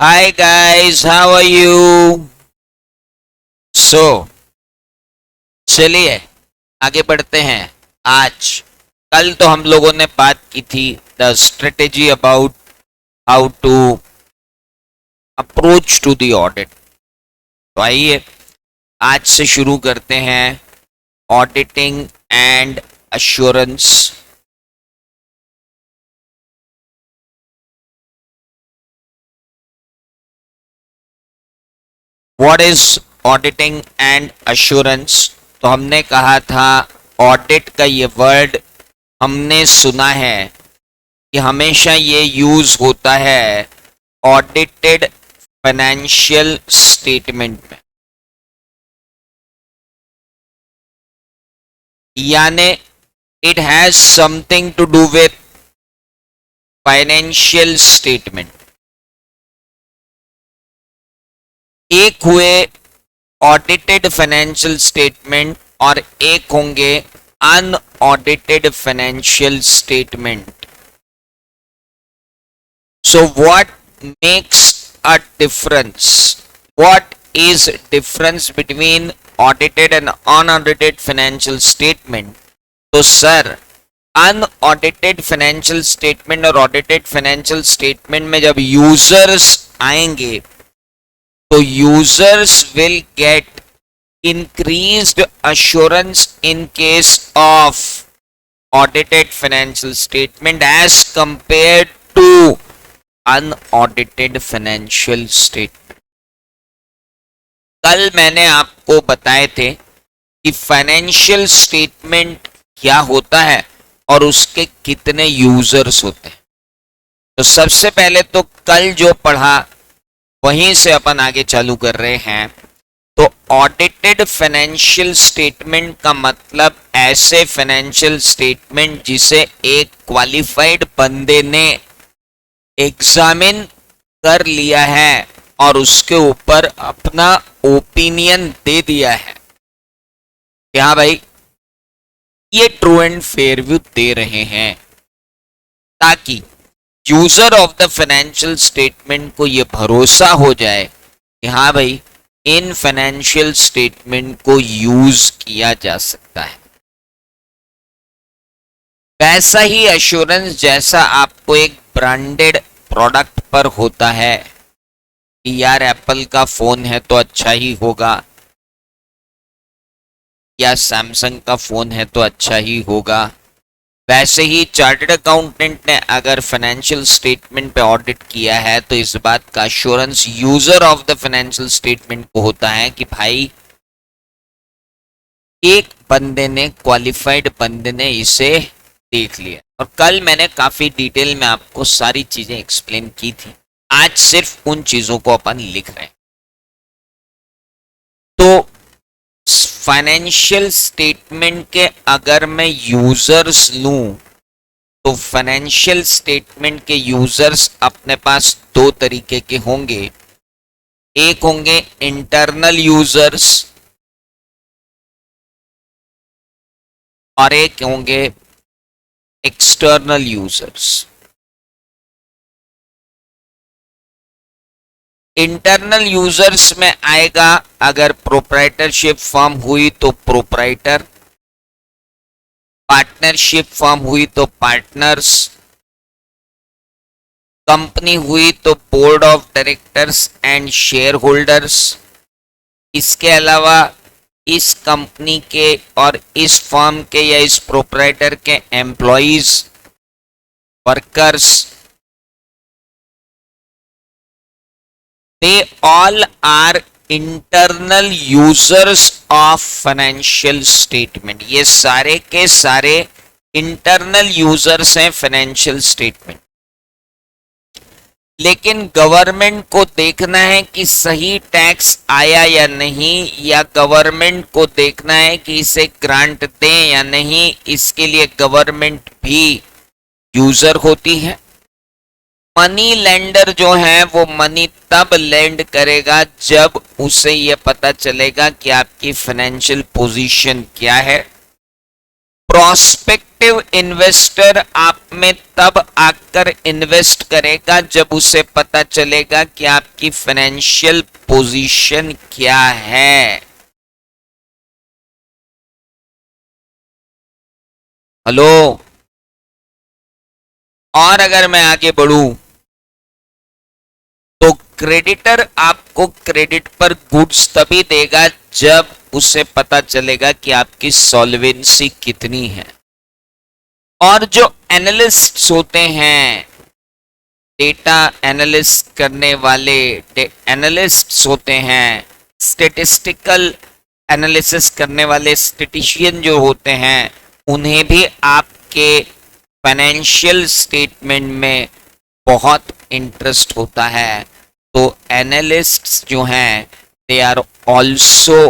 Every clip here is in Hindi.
Hi guys, how are you? So, चलिए आगे बढ़ते हैं। आज कल तो हम लोगों ने बात की थी the strategy about how to approach to the audit. तो आइए आज से शुरू करते हैं auditing and assurance. What is auditing and assurance? तो हमने कहा था ऑडिट का ये वर्ड हमने सुना है कि हमेशा ये यूज होता है ऑडिटेड फाइनेंशियल स्टेटमेंट में, यानी it has something to do with financial statement. एक हुए ऑडिटेड फाइनेंशियल स्टेटमेंट और एक होंगे unaudited financial statement. So what makes a difference? What is difference between audited and unaudited financial statement? तो सर, अनऑडिटेड फाइनेंशियल स्टेटमेंट और ऑडिटेड फाइनेंशियल स्टेटमेंट में जब यूजर्स आएंगे तो users will get increased assurance in case of audited financial statement as compared to unaudited financial statement। कल मैंने आपको बताए थे कि फाइनेंशियल स्टेटमेंट क्या होता है और उसके कितने यूजर्स होते हैं। तो सबसे पहले तो कल जो पढ़ा वहीं से अपन आगे चालू कर रहे हैं। तो ऑडिटेड फाइनेंशियल स्टेटमेंट का मतलब ऐसे फाइनेंशियल स्टेटमेंट जिसे एक क्वालिफाइड बंदे ने एग्जामिन कर लिया है और उसके ऊपर अपना ओपिनियन दे दिया है कि हाँ भाई ये ट्रू एंड फेयर व्यू दे रहे हैं, ताकि user of the financial statement को ये भरोसा हो जाए कि हाँ भाई इन फाइनेंशियल स्टेटमेंट को यूज किया जा सकता है। वैसा ही एश्योरेंस जैसा आपको एक ब्रांडेड प्रोडक्ट पर होता है कि यार एप्पल का फोन है तो अच्छा ही होगा, या सैमसंग का फोन है तो अच्छा ही होगा, वैसे ही चार्टर्ड अकाउंटेंट ने अगर फाइनेंशियल स्टेटमेंट पे ऑडिट किया है तो इस बात का assurance user of the financial statement को होता है कि भाई एक बंदे ने, क्वालिफाइड बंदे ने इसे देख लिया। और कल मैंने काफी डिटेल में आपको सारी चीजें एक्सप्लेन की थी, आज सिर्फ उन चीजों को अपन लिख रहे हैं। तो फाइनेंशियल स्टेटमेंट के अगर मैं यूजर्स लूं तो फाइनेंशियल स्टेटमेंट के यूजर्स अपने पास दो तरीके के होंगे। एक होंगे इंटरनल यूजर्स और एक होंगे एक्सटर्नल यूजर्स। इंटरनल यूजर्स में आएगा अगर प्रोप्राइटरशिप फॉर्म हुई तो प्रोप्राइटर, पार्टनरशिप फॉर्म हुई तो पार्टनर्स, कंपनी हुई तो board of directors and share holders. इसके अलावा इस कंपनी के और इस फर्म के या इस प्रोप्राइटर के employees, workers, they all are internal users of financial statement। ये सारे के सारे इंटरनल यूजर्स हैं फाइनेंशियल स्टेटमेंट। लेकिन गवर्नमेंट को देखना है कि सही टैक्स आया या नहीं, या गवर्नमेंट को देखना है कि इसे ग्रांट दें या नहीं, इसके लिए गवर्नमेंट भी यूजर होती है। मनी लेंडर जो है वो मनी तब लेंड करेगा जब उसे ये पता चलेगा कि आपकी फाइनेंशियल पोजीशन क्या है। प्रोस्पेक्टिव इन्वेस्टर आप में तब आकर इन्वेस्ट करेगा जब उसे पता चलेगा कि आपकी फाइनेंशियल पोजीशन क्या है। हेलो। और अगर मैं आगे बढ़ूं तो क्रेडिटर आपको क्रेडिट पर गुड्स तभी देगा जब उसे पता चलेगा कि आपकी सॉल्वेंसी कितनी है। और जो एनालिस्ट्स होते हैं, डेटा एनालिस्ट करने वाले एनालिस्ट्स होते हैं, स्टेटिस्टिकल एनालिसिस करने वाले स्टेटिशियन जो होते हैं, उन्हें भी आपके फाइनेंशियल स्टेटमेंट में बहुत इंटरेस्ट होता है। तो एनालिस्ट्स जो हैं they are also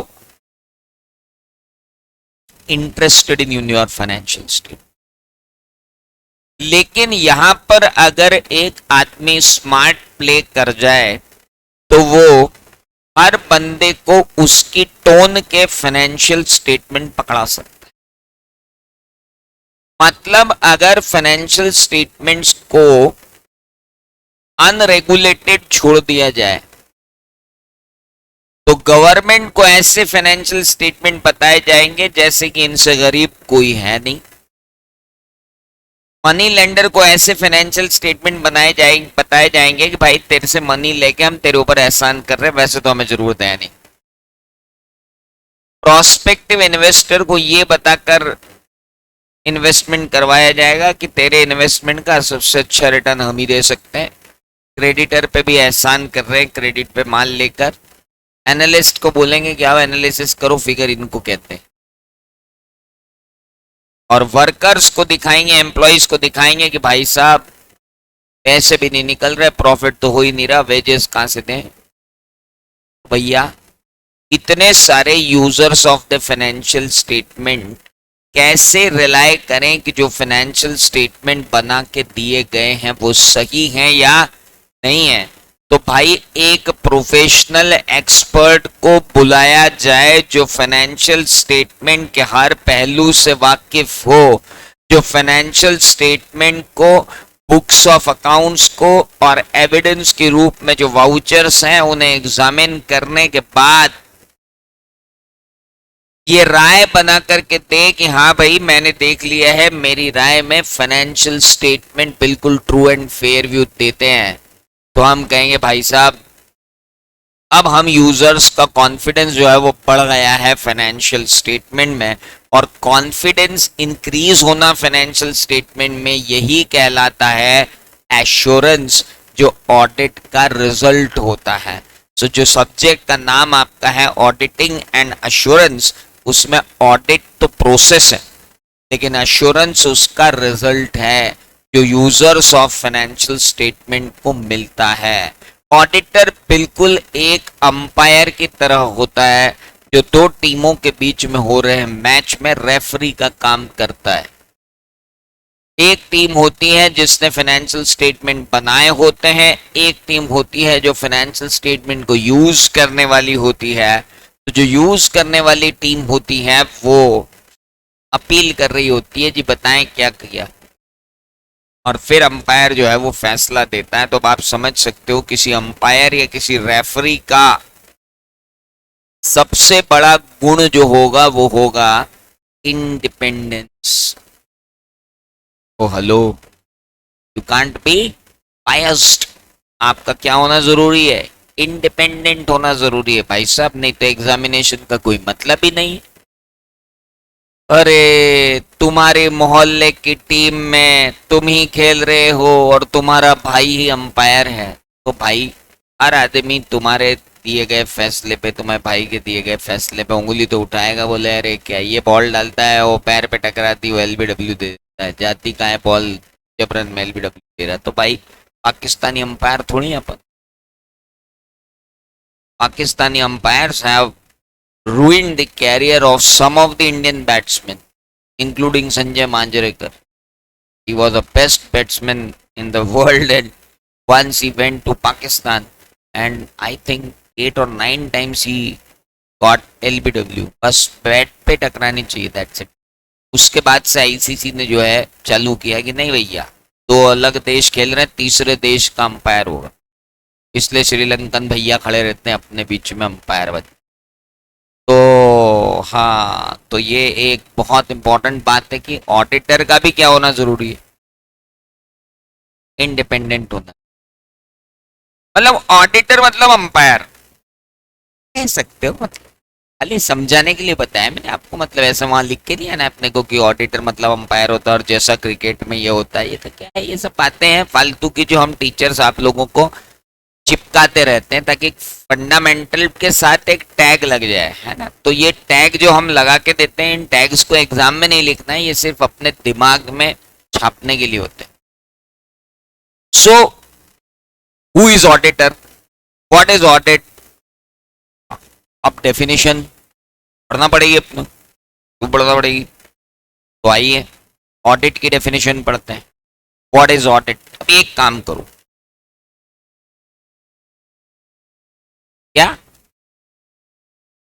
interested in your financial statement. लेकिन यहां पर अगर एक आदमी स्मार्ट प्ले कर जाए तो वो हर बंदे को उसकी टोन के फाइनेंशियल स्टेटमेंट पकड़ा सकता है। मतलब अगर फाइनेंशियल स्टेटमेंट्स को अनरेगुलेटेड छोड़ दिया जाए तो गवर्नमेंट को ऐसे फाइनेंशियल स्टेटमेंट बताए जाएंगे जैसे कि इनसे गरीब कोई है नहीं। मनी लेंडर को ऐसे फाइनेंशियल स्टेटमेंट बताए जाएंगे कि भाई तेरे से मनी लेके हम तेरे ऊपर एहसान कर रहे हैं, वैसे तो हमें जरूरत है नहीं। प्रोस्पेक्टिव इन्वेस्टर को ये बताकर इन्वेस्टमेंट करवाया जाएगा कि तेरे इन्वेस्टमेंट का सबसे अच्छा रिटर्न हम ही दे सकते हैं। क्रेडिटर पे भी एहसान कर रहे हैं क्रेडिट पे माल लेकर। एनालिस्ट को बोलेंगे कि आप एनालिसिस करो, फिगर इनको कहते हैं। और वर्कर्स को दिखाएंगे, एम्प्लॉइज को दिखाएंगे कि भाई साहब पैसे भी नहीं निकल रहे, प्रॉफिट तो हो ही नहीं रहा, वेजेस कहां से दें। भैया इतने सारे users of the financial statement कैसे रिलाय करें कि जो फाइनेंशियल स्टेटमेंट बना के दिए गए हैं वो सही हैं या नहीं है। तो भाई एक प्रोफेशनल एक्सपर्ट को बुलाया जाए जो फाइनेंशियल स्टेटमेंट के हर पहलू से वाकिफ हो, जो फाइनेंशियल स्टेटमेंट को, बुक्स ऑफ अकाउंट्स को और एविडेंस के रूप में जो वाउचर्स हैं उन्हें एग्जामिन करने के बाद ये राय बना करके दे कि हाँ भाई मैंने देख लिया है, मेरी राय में फाइनेंशियल स्टेटमेंट बिल्कुल ट्रू एंड फेयर व्यू देते हैं। तो हम कहेंगे भाई साहब अब हम यूजर्स का कॉन्फिडेंस जो है वो बढ़ गया है फाइनेंशियल स्टेटमेंट में। और कॉन्फिडेंस इंक्रीज होना फाइनेंशियल स्टेटमेंट में यही कहलाता है एश्योरेंस, जो ऑडिट का रिजल्ट होता है। सो जो सब्जेक्ट का नाम आपका है ऑडिटिंग एंड एश्योरेंस, उसमें ऑडिट तो प्रोसेस है लेकिन एश्योरेंस उसका रिजल्ट है जो यूजर्स ऑफ फाइनेंशियल स्टेटमेंट को मिलता है। ऑडिटर बिल्कुल एक अंपायर की तरह होता है जो दो टीमों के बीच में हो रहे मैच में रेफरी का काम करता है। एक टीम होती है जिसने फाइनेंशियल स्टेटमेंट बनाए होते हैं, एक टीम होती है जो फाइनेंशियल स्टेटमेंट को यूज करने वाली होती है। तो जो यूज करने वाली टीम होती है वो अपील कर रही होती है जी बताएं क्या किया, और फिर अंपायर जो है वो फैसला देता है। तो आप समझ सकते हो किसी अंपायर या किसी रेफरी का सबसे बड़ा गुण जो होगा वो होगा independence. Oh hello, you can't be biased. आपका क्या होना जरूरी है? इंडिपेंडेंट होना जरूरी है भाई साहब, नहीं तो एग्जामिनेशन का कोई मतलब ही नहीं। अरे तुम्हारे मोहल्ले की टीम में तुम ही खेल रहे हो और तुम्हारा भाई ही अंपायर है, तो भाई हर आदमी तुम्हारे दिए गए फैसले पे, तुम्हारे भाई के दिए गए फैसले पे उंगली तो उठाएगा, बोले अरे क्या ये बॉल डालता है वो पैर पे टकराती वो एलबीडब्ल्यू दे देता है, जाती का है बॉल जबरन में एलबीडब्ल्यू दे रहा। तो भाई पाकिस्तानी अंपायर थोड़ी अपन। Pakistani umpires have ruined the career of some of the Indian batsmen, including Sanjay Manjrekar. He was the best batsman in the world, and once he went to Pakistan, and I think 8 or 9 times he got LBW. बस बैट पे टकरानी चाहिए, that's it. उसके बाद से आईसीसी ने जो है चालू किया कि नहीं भैया, दो अलग देश खेल रहे हैं, तीसरे देश का अंपायर होगा, इसलिए श्रीलंकन भैया खड़े रहते हैं अपने बीच में अंपायर बन। तो हाँ, तो ये एक बहुत इंपॉर्टेंट बात है कि ऑडिटर का भी क्या होना जरूरी है, इंडिपेंडेंट होना। मतलब ऑडिटर मतलब अंपायर कह सकते हो, मतलब खाली समझाने के लिए बताया मैंने आपको, मतलब ऐसा वहां लिख के दिया ना अपने को कि ऑडिटर मतलब अंपायर होता है, और जैसा क्रिकेट में ये होता है, ये तो क्या है, ये सब बातें हैं फालतू की जो हम टीचर्स आप लोगों को चिपकाते रहते हैं ताकि फंडामेंटल के साथ एक टैग लग जाए, है ना। तो ये टैग जो हम लगा के देते हैं, इन टैग्स को एग्जाम में नहीं लिखना है, ये सिर्फ अपने दिमाग में छापने के लिए होते हैं। So who is auditor, what is audit, अब डेफिनेशन पढ़ना पड़ेगी अपने को, पढ़ना पड़ेगी। तो आइए ऑडिट की डेफिनेशन पढ़ते हैं। What is audit. अब एक काम करो, क्या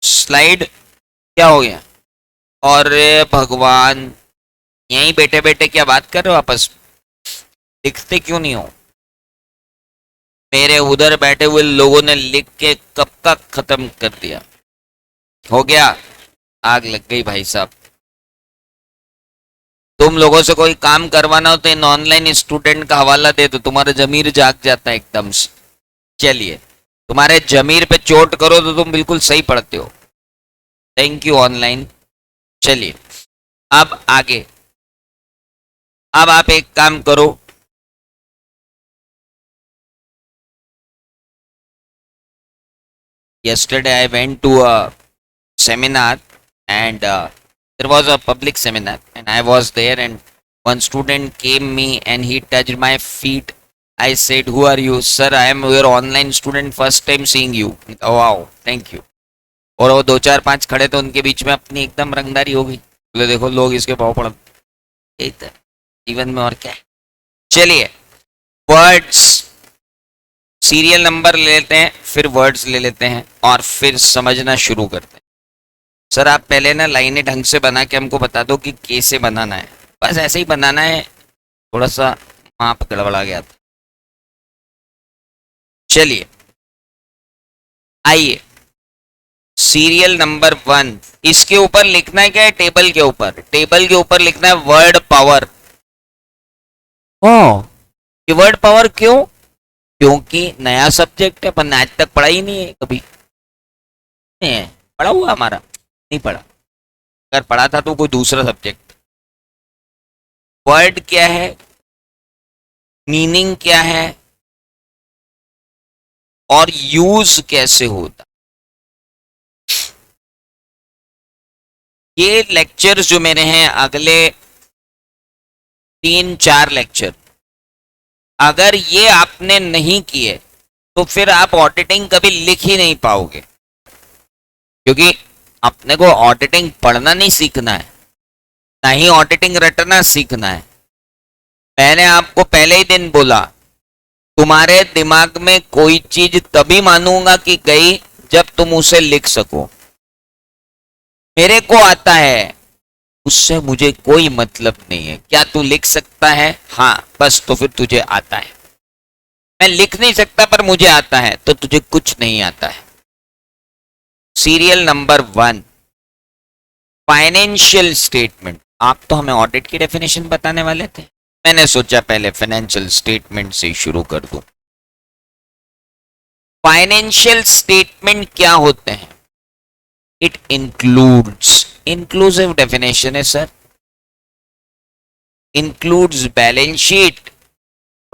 स्लाइड क्या हो गया, और भगवान यहीं बैठे बैठे क्या बात कर रहे हो आपस में, लिखते क्यों नहीं हो। मेरे उधर बैठे हुए लोगों ने लिख के कब तक खत्म कर दिया, हो गया, आग लग गई भाई साहब। तुम लोगों से कोई काम करवाना हो तो इन ऑनलाइन स्टूडेंट का हवाला दे दो, तुम्हारा जमीर जाग जाता है एकदम से। चलिए, तुम्हारे जमीर पे चोट करो तो तुम बिल्कुल सही पढ़ते हो। Thank you online. चलिए अब आगे, अब आप एक काम करो, yesterday I went to a seminar, and there was a public seminar and I was there, and one student came me and he touched my feet. I said, who are you? Sir, I am your online student, first time seeing you. Oh wow, thank you. और वो दो चार पांच खड़े तो उनके बीच में अपनी एकदम रंगदारी हो गई, बोले देखो लोग इसके भाव पड़ जीवन में और क्या है। चलिए वर्ड्स, सीरियल नंबर ले लेते हैं, फिर वर्ड्स ले लेते हैं और फिर समझना शुरू करते हैं। सर आप पहले ना लाइनें ढंग से बना के हमको बता दो कि कैसे बनाना है, बस ऐसे ही बनाना है, थोड़ा सा माप गड़बड़ा गया था। चलिए आइए, सीरियल नंबर 1, इसके ऊपर लिखना है क्या है, टेबल के ऊपर, टेबल के ऊपर लिखना है वर्ड पावर। ओ ये वर्ड पावर क्यों, क्योंकि नया सब्जेक्ट है, अपन आज तक पढ़ा ही नहीं है, कभी नहीं है पढ़ा हुआ हमारा, नहीं पढ़ा, अगर पढ़ा था तो कोई दूसरा सब्जेक्ट। वर्ड क्या है, मीनिंग क्या है, और यूज कैसे होता। ये लेक्चर्स जो मेरे हैं अगले 3-4 लेक्चर, अगर ये आपने नहीं किए तो फिर आप ऑडिटिंग कभी लिख ही नहीं पाओगे, क्योंकि अपने को ऑडिटिंग पढ़ना नहीं सीखना है, ना ही ऑडिटिंग रटना सीखना है। मैंने आपको पहले ही दिन बोला, तुम्हारे दिमाग में कोई चीज तभी मानूंगा कि गई जब तुम उसे लिख सको। मेरे को आता है, उससे मुझे कोई मतलब नहीं है, क्या तू लिख सकता है, हाँ बस, तो फिर तुझे आता है। मैं लिख नहीं सकता पर मुझे आता है, तो तुझे कुछ नहीं आता है। Serial number 1, financial statement. आप तो हमें ऑडिट की डेफिनेशन बताने वाले थे, मैंने सोचा पहले फाइनेंशियल स्टेटमेंट से शुरू कर दूं। फाइनेंशियल स्टेटमेंट क्या होते हैं, इट इंक्लूड्स, इंक्लूसिव डेफिनेशन है sir, includes balance sheet,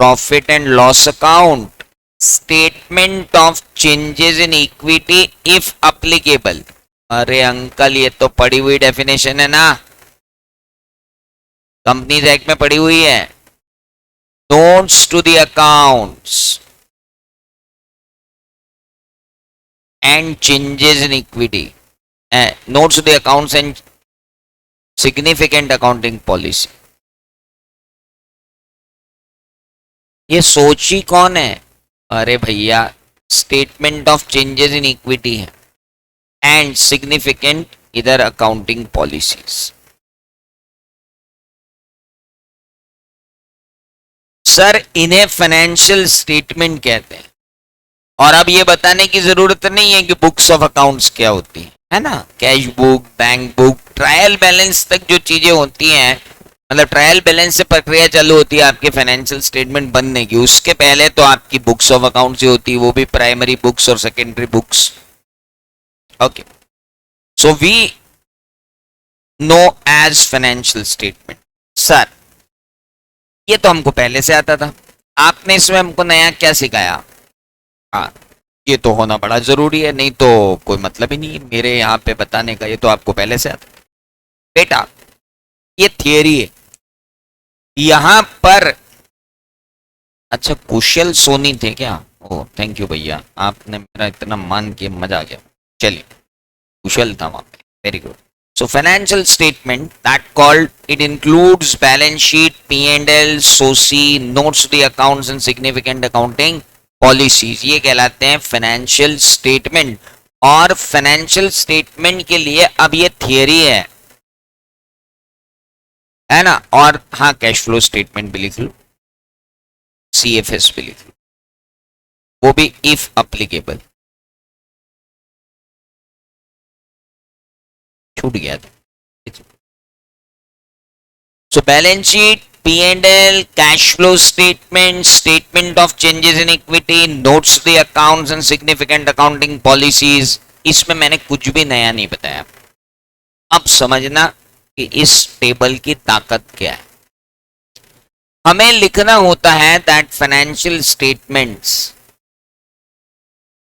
profit and loss account, statement of changes in equity if applicable. अरे अंकल ये तो पढ़ी हुई डेफिनेशन है ना, कंपनीज एक्ट में पढ़ी हुई है। Notes to the accounts and changes in equity, notes to the accounts and significant accounting policy. ये सोची कौन है, अरे भैया statement of changes in equity है एंड सिग्निफिकेंट इधर अकाउंटिंग पॉलिसीज। सर इन्हें फाइनेंशियल स्टेटमेंट कहते हैं। और अब ये बताने की जरूरत नहीं है कि बुक्स ऑफ अकाउंट्स क्या होती है ना, cash book, bank book, trial balance तक जो चीजें होती हैं, मतलब ट्रायल बैलेंस से प्रक्रिया चालू होती है आपके फाइनेंशियल स्टेटमेंट बनने की, उसके पहले तो आपकी बुक्स ऑफ अकाउंट्स ही होती है, वो भी प्राइमरी बुक्स और secondary books. Okay, so we know as financial statement. Sir ये तो हमको पहले से आता था, आपने इसमें हमको नया क्या सिखाया? हाँ, ये तो होना बड़ा जरूरी है, नहीं तो कोई मतलब ही नहीं है मेरे यहाँ पे बताने का, ये तो आपको पहले से आता। बेटा ये थियरी है यहां पर। अच्छा कुशल सोनी थे क्या? ओ थैंक यू भैया, आपने मेरा इतना मान के मजा आ गया। चलिए कुशल था वहां पे, very good. So financial statement that called it includes balance sheet, P&L, SOC, notes to the accounts and significant accounting policies, ये कहलाते हैं फाइनेंशियल स्टेटमेंट। और फाइनेंशियल स्टेटमेंट के लिए अब ये थियरी है ना। और हाँ कैश फ्लो स्टेटमेंट भी लिख लो, CFS भी लिख लो, वो भी इफ अप्लीकेबल। छूट गया था। So balance sheet, P&L, cash flow statement, statement of changes in equity, notes to the accounts and significant accounting policies, इसमें मैंने कुछ भी नया नहीं बताया। अब समझना कि इस टेबल की ताकत क्या है। हमें लिखना होता है दैट फाइनेंशियल स्टेटमेंट्स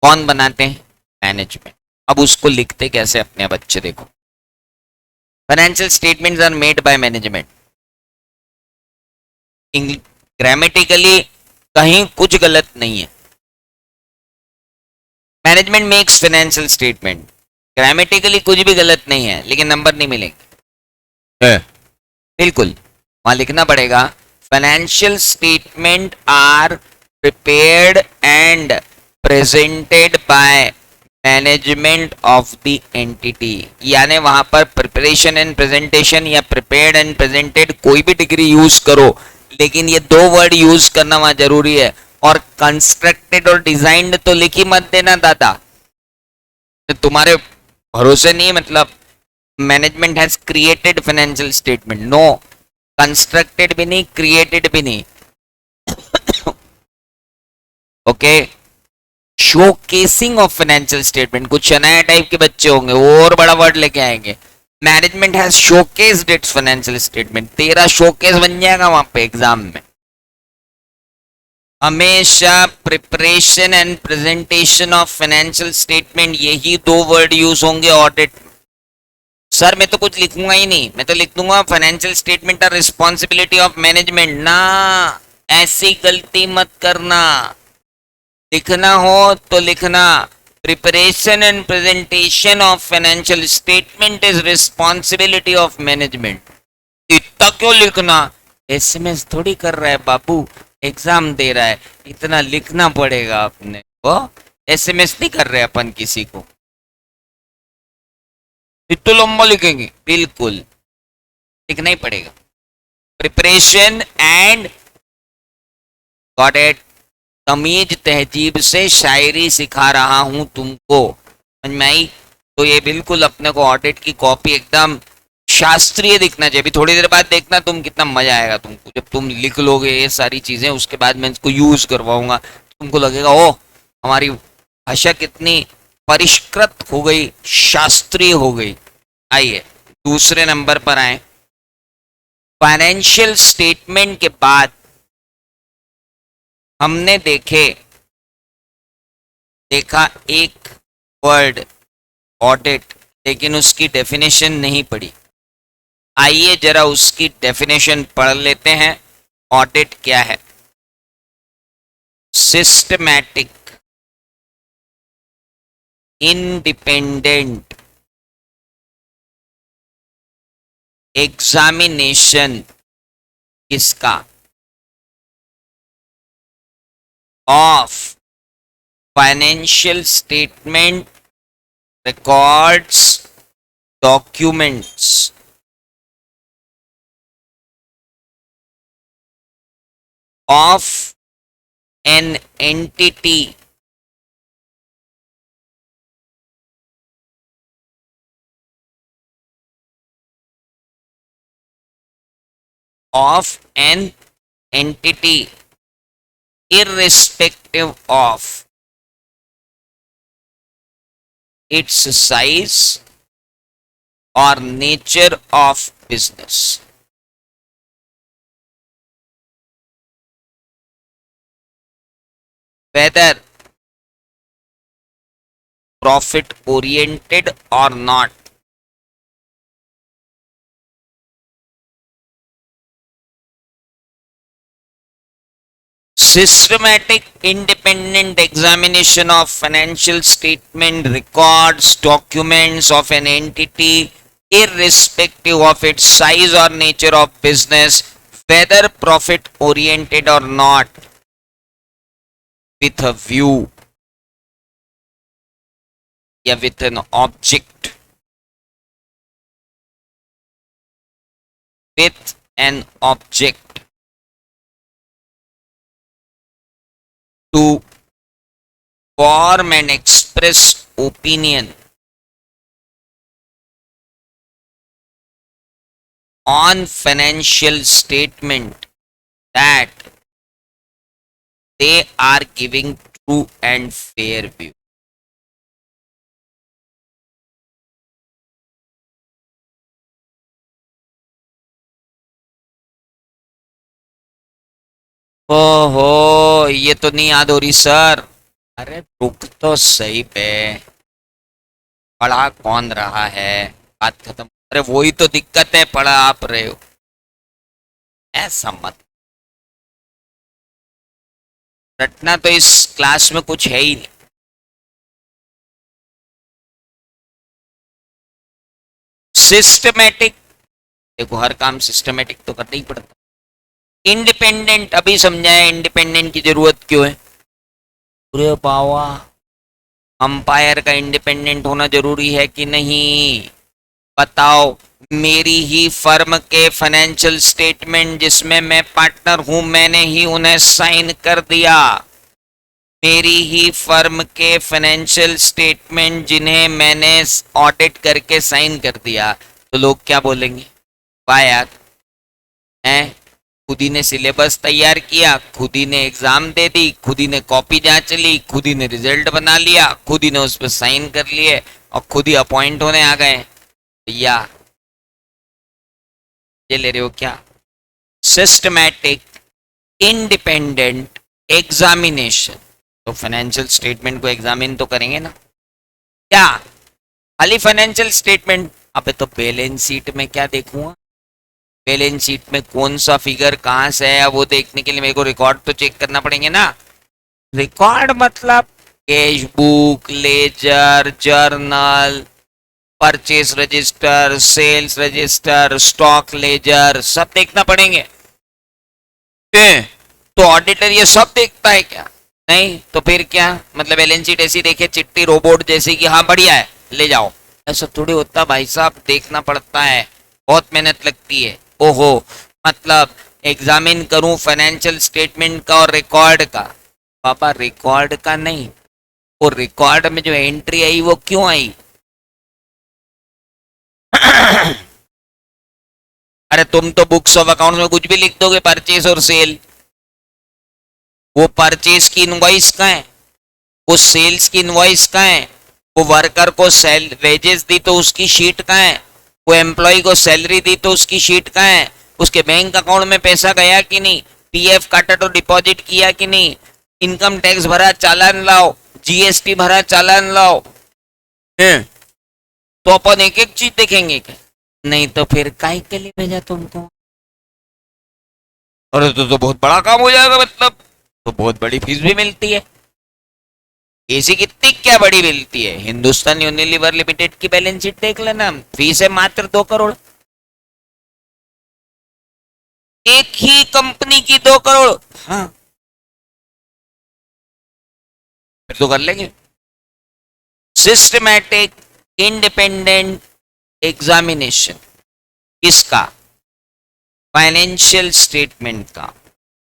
कौन बनाते हैं? मैनेजमेंट। अब उसको लिखते कैसे अपने बच्चे देखो। Financial statements are made by management. Grammatically कहीं कुछ गलत नहीं है। Management makes financial statement, grammatically कुछ भी गलत नहीं है, लेकिन नंबर नहीं मिलेंगे। बिल्कुल वहां लिखना पड़ेगा financial statement are prepared and presented by management of the entity. यानी वहां पर प्रिपरेशन एंड प्रेजेंटेशन या प्रिपेयर्ड एंड प्रेजेंटेड कोई भी डिग्री यूज करो, लेकिन ये दो वर्ड यूज करना वहां जरूरी है। और कंस्ट्रक्टेड और डिजाइन्ड तो लिख ही मत देना दादा, तुम्हारे भरोसे नहीं। मतलब management has created financial statement, no, constructed भी नहीं, क्रिएटेड भी नहीं। Okay, showcasing of financial statement, कुछ नया टाइप के बच्चे होंगे वो और बड़ा वर्ड लेके आएंगे। Management has showcased it's financial statement, तेरा शोकेस बन जाएगा वहां पे एग्जाम में। हमेशा preparation and presentation of financial statement, यही दो वर्ड यूज होंगे ऑडिट। सर मैं तो कुछ लिखूंगा ही नहीं, मैं तो लिख दूंगा financial statement our responsibility of management. ना, ऐसी गलती मत करना। लिखना हो तो लिखना preparation and presentation of financial statement is responsibility of management. इतना क्यों लिखना? SMS थोड़ी कर रहा है बाबू, एग्जाम दे रहा है, इतना लिखना पड़ेगा अपने को। SMS नहीं कर रहे अपन किसी को, इतना लंबा लिखेंगे? बिल्कुल लिखना ही पड़ेगा। प्रिपरेशन एंड, गॉट इट, तमीज तहजीब से शायरी सिखा रहा हूं तुमको, समझ में आई? तो ये बिल्कुल अपने को ऑडिट की कॉपी एकदम शास्त्रीय दिखना चाहिए। अभी थोड़ी देर बाद देखना तुम कितना मजा आएगा तुमको, जब तुम लिख लोगे ये सारी चीजें, उसके बाद मैं इसको यूज करवाऊंगा, तुमको लगेगा ओ हमारी भाषा कितनी परिष्कृत हो गई, शास्त्रीय हो गई। आइए दूसरे नंबर पर आए। फाइनेंशियल स्टेटमेंट के बाद हमने देखा एक वर्ड ऑडिट, लेकिन उसकी डेफिनेशन नहीं पढ़ी। आइए जरा उसकी डेफिनेशन पढ़ लेते हैं। ऑडिट क्या है? सिस्टमैटिक, इंडिपेंडेंट एग्जामिनेशन किसका? Of financial statement, records, documents of an entity of an entity irrespective of its size or nature of business. Whether profit oriented or not. Systematic independent examination of financial statement records documents of an entity irrespective of its size or nature of business, whether profit oriented or not, with a view या with an object, with an object to form and express opinion on financial statement that they are giving true and fair view. ओहो, ये तो नहीं याद हो रही सर। अरे रुक तो सही पे, पढ़ा कौन रहा है, बात खत्म। अरे वही तो दिक्कत है, पढ़ा आप रहे हो, ऐसा मत रटना। तो इस क्लास में कुछ है ही नहीं। सिस्टमेटिक, देखो हर काम सिस्टमेटिक तो करना ही पड़ता। इंडिपेंडेंट, अभी समझाया इंडिपेंडेंट की जरूरत क्यों है। पूरे बावा, अंपायर का इंडिपेंडेंट होना जरूरी है कि नहीं, बताओ। मेरी ही फर्म के फाइनेंशियल स्टेटमेंट जिसमें मैं पार्टनर हूं, मैंने ही उन्हें साइन कर दिया। मेरी ही फर्म के फाइनेंशियल स्टेटमेंट जिन्हें मैंने ऑडिट करके साइन कर दिया, तो लोग क्या बोलेंगे, वाह यार, हैं, खुद ही ने सिलेबस तैयार किया, खुद ही ने एग्जाम दे दी, खुद ही ने कॉपी जांच ली, खुद ही ने रिजल्ट बना लिया, खुद ही ने उस पर साइन कर लिए और खुद ही अपॉइंट होने आ गए। भैया ये ले रहे हो क्या? सिस्टमैटिक इंडिपेंडेंट एग्जामिनेशन, तो फाइनेंशियल स्टेटमेंट को एग्जामिन तो करेंगे ना। क्या खाली फाइनेंशियल स्टेटमेंट? अबे तो बैलेंस शीट में क्या देखूंगा, बैलेंस शीट में कौन सा फिगर कहां से है, वो देखने के लिए मेरे को रिकॉर्ड तो चेक करना पड़ेंगे ना। रिकॉर्ड मतलब cash book, ledger, journal, purchase register, sales register, stock ledger, सब देखना पड़ेंगे। तो ऑडिटर ये सब देखता है क्या? नहीं तो फिर क्या मतलब, बैलेंस शीट ऐसी देखे चिट्ठी रोबोट जैसी कि हाँ बढ़िया है ले जाओ, ऐसा थोड़ी होता भाई साहब, देखना पड़ता है, बहुत मेहनत लगती है। ओहो, मतलब एग्जामिन करूं फाइनेंशियल स्टेटमेंट का और रिकॉर्ड का? पापा रिकॉर्ड का नहीं, वो रिकॉर्ड में जो एंट्री आई वो क्यों आई? अरे तुम तो बुक्स ऑफ अकाउंट्स में कुछ भी लिख दोगे, परचेज और सेल। वो परचेज की इनवॉइस कहाँ है, वो सेल्स की इनवॉइस कहाँ है, वो वर्कर को सेल वेजेस दी तो उसकी शीट कहाँ है, वो एम्प्लॉय को सैलरी दी तो उसकी शीट कहाँ है, उसके बैंक अकाउंट में पैसा गया कि नहीं, पीएफ काटा तो डिपॉजिट किया कि नहीं, इनकम टैक्स भरा चालान लाओ, जीएसटी भरा चालान लाओ। तो अपन एक एक चीज देखेंगे क्या? नहीं तो फिर काहे के लिए भेजा तुमको? अरे तो बहुत बड़ा काम हो जाएगा, मतलब तो बहुत बड़ी फीस भी मिलती है। ऐसी कितनी क्या बड़ी मिलती है? हिंदुस्तान यूनिलीवर लिमिटेड की बैलेंस शीट देख लेना, फीस है मात्र 2 करोड़। एक ही कंपनी की 2 करोड़। हाँ फिर तो कर लेंगे। सिस्टमैटिक इंडिपेंडेंट एग्जामिनेशन, इसका फाइनेंशियल स्टेटमेंट का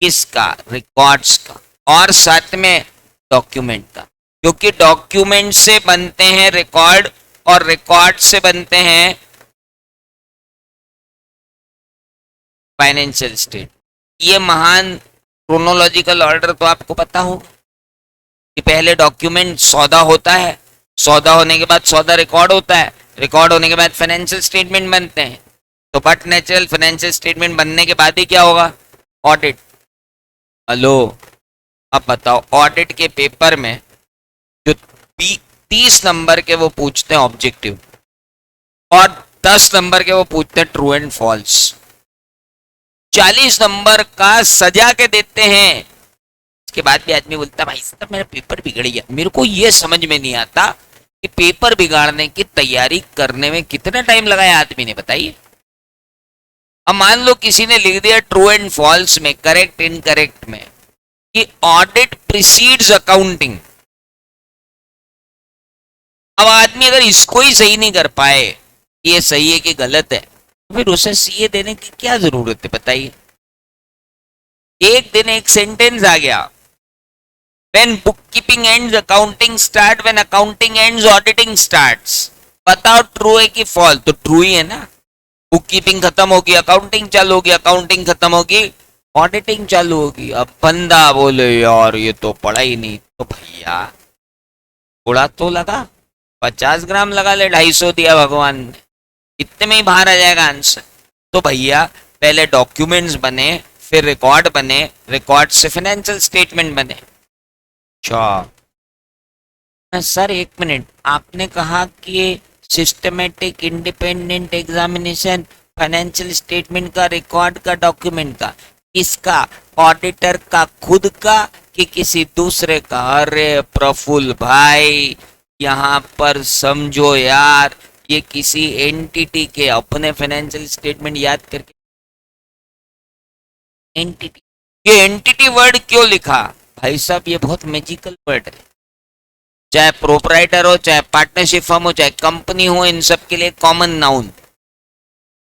किसका? रिकॉर्ड्स का, और साथ में डॉक्यूमेंट का, क्योंकि डॉक्यूमेंट से बनते हैं रिकॉर्ड और रिकॉर्ड से बनते हैं फाइनेंशियल स्टेट। ये महान क्रोनोलॉजिकल ऑर्डर तो आपको पता होगा कि पहले डॉक्यूमेंट सौदा होता है, सौदा होने के बाद सौदा रिकॉर्ड होता है, रिकॉर्ड होने के बाद फाइनेंशियल स्टेटमेंट बनते हैं। तो बट नेचुरल फाइनेंशियल स्टेटमेंट बनने के बाद ही क्या होगा? ऑडिट। हेलो, अब बताओ, ऑडिट के पेपर में जो 30 नंबर के वो पूछते हैं ऑब्जेक्टिव, और 10 नंबर के वो पूछते हैं ट्रू एंड फॉल्स, 40 नंबर का सजा के देते हैं। इसके बाद भी आदमी बोलता भाई साहब मेरा पेपर बिगड़ गया। मेरे को ये समझ में नहीं आता कि पेपर बिगाड़ने की तैयारी करने में कितना टाइम लगाया आदमी ने, बताइए। अब मान लो किसी ने लिख दिया ट्रू एंड फॉल्स में, करेक्ट इनकरेक्ट में, कि ऑडिट प्रीसीड्स अकाउंटिंग। अब आदमी अगर इसको ही सही नहीं कर पाए, ये सही है कि गलत है, तो फिर उसे सीए देने की क्या जरूरत है, बताइए। एक दिन एक सेंटेंस आ गया, when bookkeeping ends accounting start, when accounting ends auditing starts। बताओ ट्रू है कि फॉल्स? तो ट्रू ही है ना। बुककीपिंग खत्म होगी, अकाउंटिंग चालू होगी, अकाउंटिंग खत्म होगी, ऑडिटिंग चालू होगी। अब बंदा बोले यार ये तो पढ़ा ही नहीं। तो भैया थोड़ा तो लगा, 50 ग्राम लगा ले, 250 दिया भगवान ने, इतने में ही बाहर आ जाएगा आंसर। तो भैया पहले डॉक्यूमेंट्स बने, फिर रिकॉर्ड बने, रिकॉर्ड से फाइनेंशियल स्टेटमेंट बने। अच्छा सर एक मिनट, आपने कहा कि systematic independent examination financial statement का, रिकॉर्ड का, डॉक्यूमेंट का, किसका? ऑडिटर का खुद का कि किसी दूसरे का? अरे प्रफुल्ल भाई यहाँ पर समझो यार, ये किसी एंटिटी के अपने फाइनेंशियल स्टेटमेंट याद करके। एंटिटी, ये एंटिटी वर्ड क्यों लिखा भाई साहब? ये बहुत मैजिकल वर्ड है। चाहे प्रोपराइटर हो, चाहे पार्टनरशिप फर्म हो, चाहे कंपनी हो, इन सब के लिए कॉमन नाउन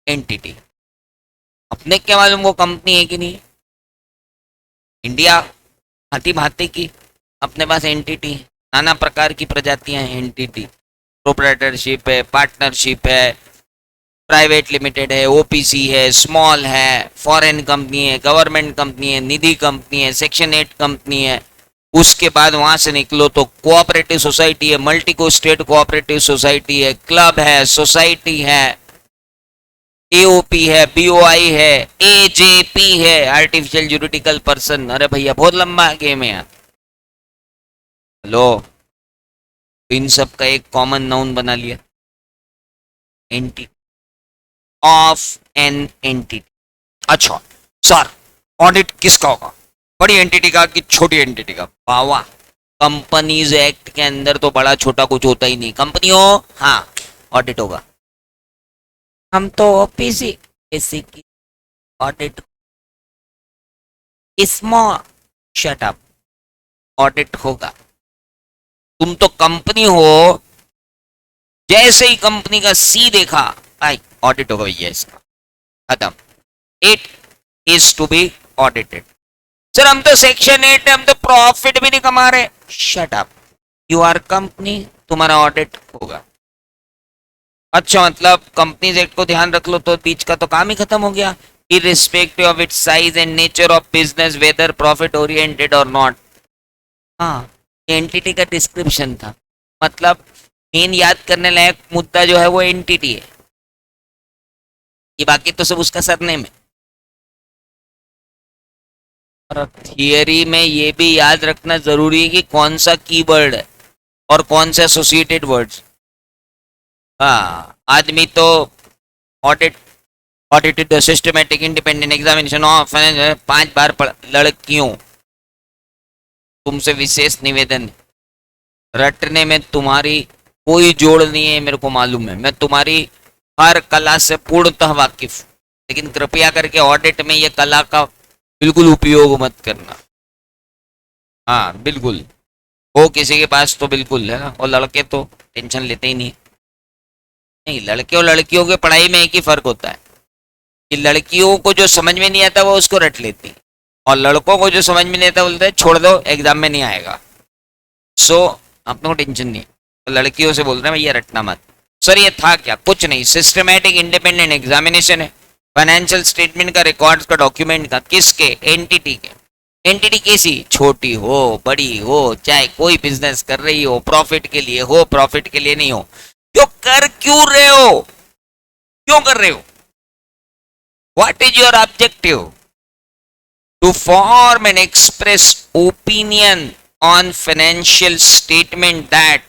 एंटिटी। अपने क्या मालूम वो कंपनी है कि नहीं? इंडिया भांति भांति की अपने पास एंटिटी है, नाना प्रकार की प्रजातियां हैं एंटिटी। प्रोपराइटरशिप है, पार्टनरशिप है, प्राइवेट लिमिटेड है, ओपीसी है, स्मॉल है, फॉरेन कंपनी है, गवर्नमेंट कंपनी है, निधि कंपनी है, सेक्शन 8 कंपनी है। उसके बाद वहां से निकलो तो कोऑपरेटिव सोसाइटी है, मल्टी को स्टेट कोऑपरेटिव सोसाइटी है, क्लब है, सोसाइटी है, एओपी है, बीओआई है, एजेपी है, आर्टिफिशियल ज्यूरिडिकल पर्सन। अरे भैया बहुत लंबा गेम है यार। हेलो, इन सब का एक कॉमन नाउन बना लिया, एंटिटी ऑफ एन एंटिटी। अच्छा सर ऑडिट किसका होगा, बड़ी एंटिटी का कि छोटी एंटिटी का? वाह, कंपनीज एक्ट के अंदर तो बड़ा छोटा कुछ होता ही नहीं। कंपनी हो हाँ ऑडिट होगा। हम तो ओपीसी एसी की audit, small shut up, audit होगा। तुम तो कंपनी हो, जैसे ही कंपनी का सी देखा भाई ऑडिट होगा भैया इसका, खत्म। It is to be audited. Sir हम तो सेक्शन 8 है, हम तो प्रॉफिट भी नहीं कमा रहे। Shut up, you are company, तुम्हारा ऑडिट होगा। अच्छा मतलब कंपनीज एक्ट को ध्यान रख लो तो बीच का तो काम ही खत्म हो गया। Irrespective of its size and nature of business, weather profit oriented और नॉट। हाँ, एंटिटी का डिस्क्रिप्शन था, मतलब मेन याद करने लायक मुद्दा जो है वो एंटिटी है, ये बाकी तो सब उसका सरनेम है। और थियरी में ये भी याद रखना जरूरी है कि कौन सा कीवर्ड है और कौन से एसोसिएटेड वर्ड्स। हाँ, आदमी तो audit, audited the systematic independent examination of 5 बार पढ़। लड़कियों तुमसे विशेष निवेदन, रटने में तुम्हारी कोई जोड़ नहीं है, मेरे को मालूम है, मैं तुम्हारी हर कला से पूर्णतः वाकिफ, लेकिन कृपया करके ऑडिट में ये कला का बिल्कुल उपयोग मत करना। हाँ बिल्कुल, हो किसी के पास तो बिल्कुल है ना, और लड़के तो टेंशन लेते ही नहीं। नहीं, लड़के और लड़कियों के पढ़ाई में एक ही फर्क होता है कि लड़कियों को जो समझ में नहीं आता वो उसको रट लेती, और लड़कों को जो समझ में नहीं आता बोलते हैं छोड़ दो एग्जाम में नहीं आएगा। सो अपने को टेंशन नहीं, तो लड़कियों से बोल रहे हैं भैया रटना मत। सर ये था क्या? कुछ नहीं, सिस्टमैटिक इंडिपेंडेंट एग्जामिनेशन है। फाइनेंशियल स्टेटमेंट का, रिकॉर्ड्स का, डॉक्यूमेंट का, किसके? एंटिटी के। एंटिटी कैसी? छोटी हो बड़ी हो, चाहे कोई बिजनेस कर रही हो, प्रॉफिट के लिए हो प्रॉफिट के लिए नहीं हो, क्यों कर क्यों रहे हो, क्यों कर रहे हो? What is your objective? To form and express opinion on financial statement that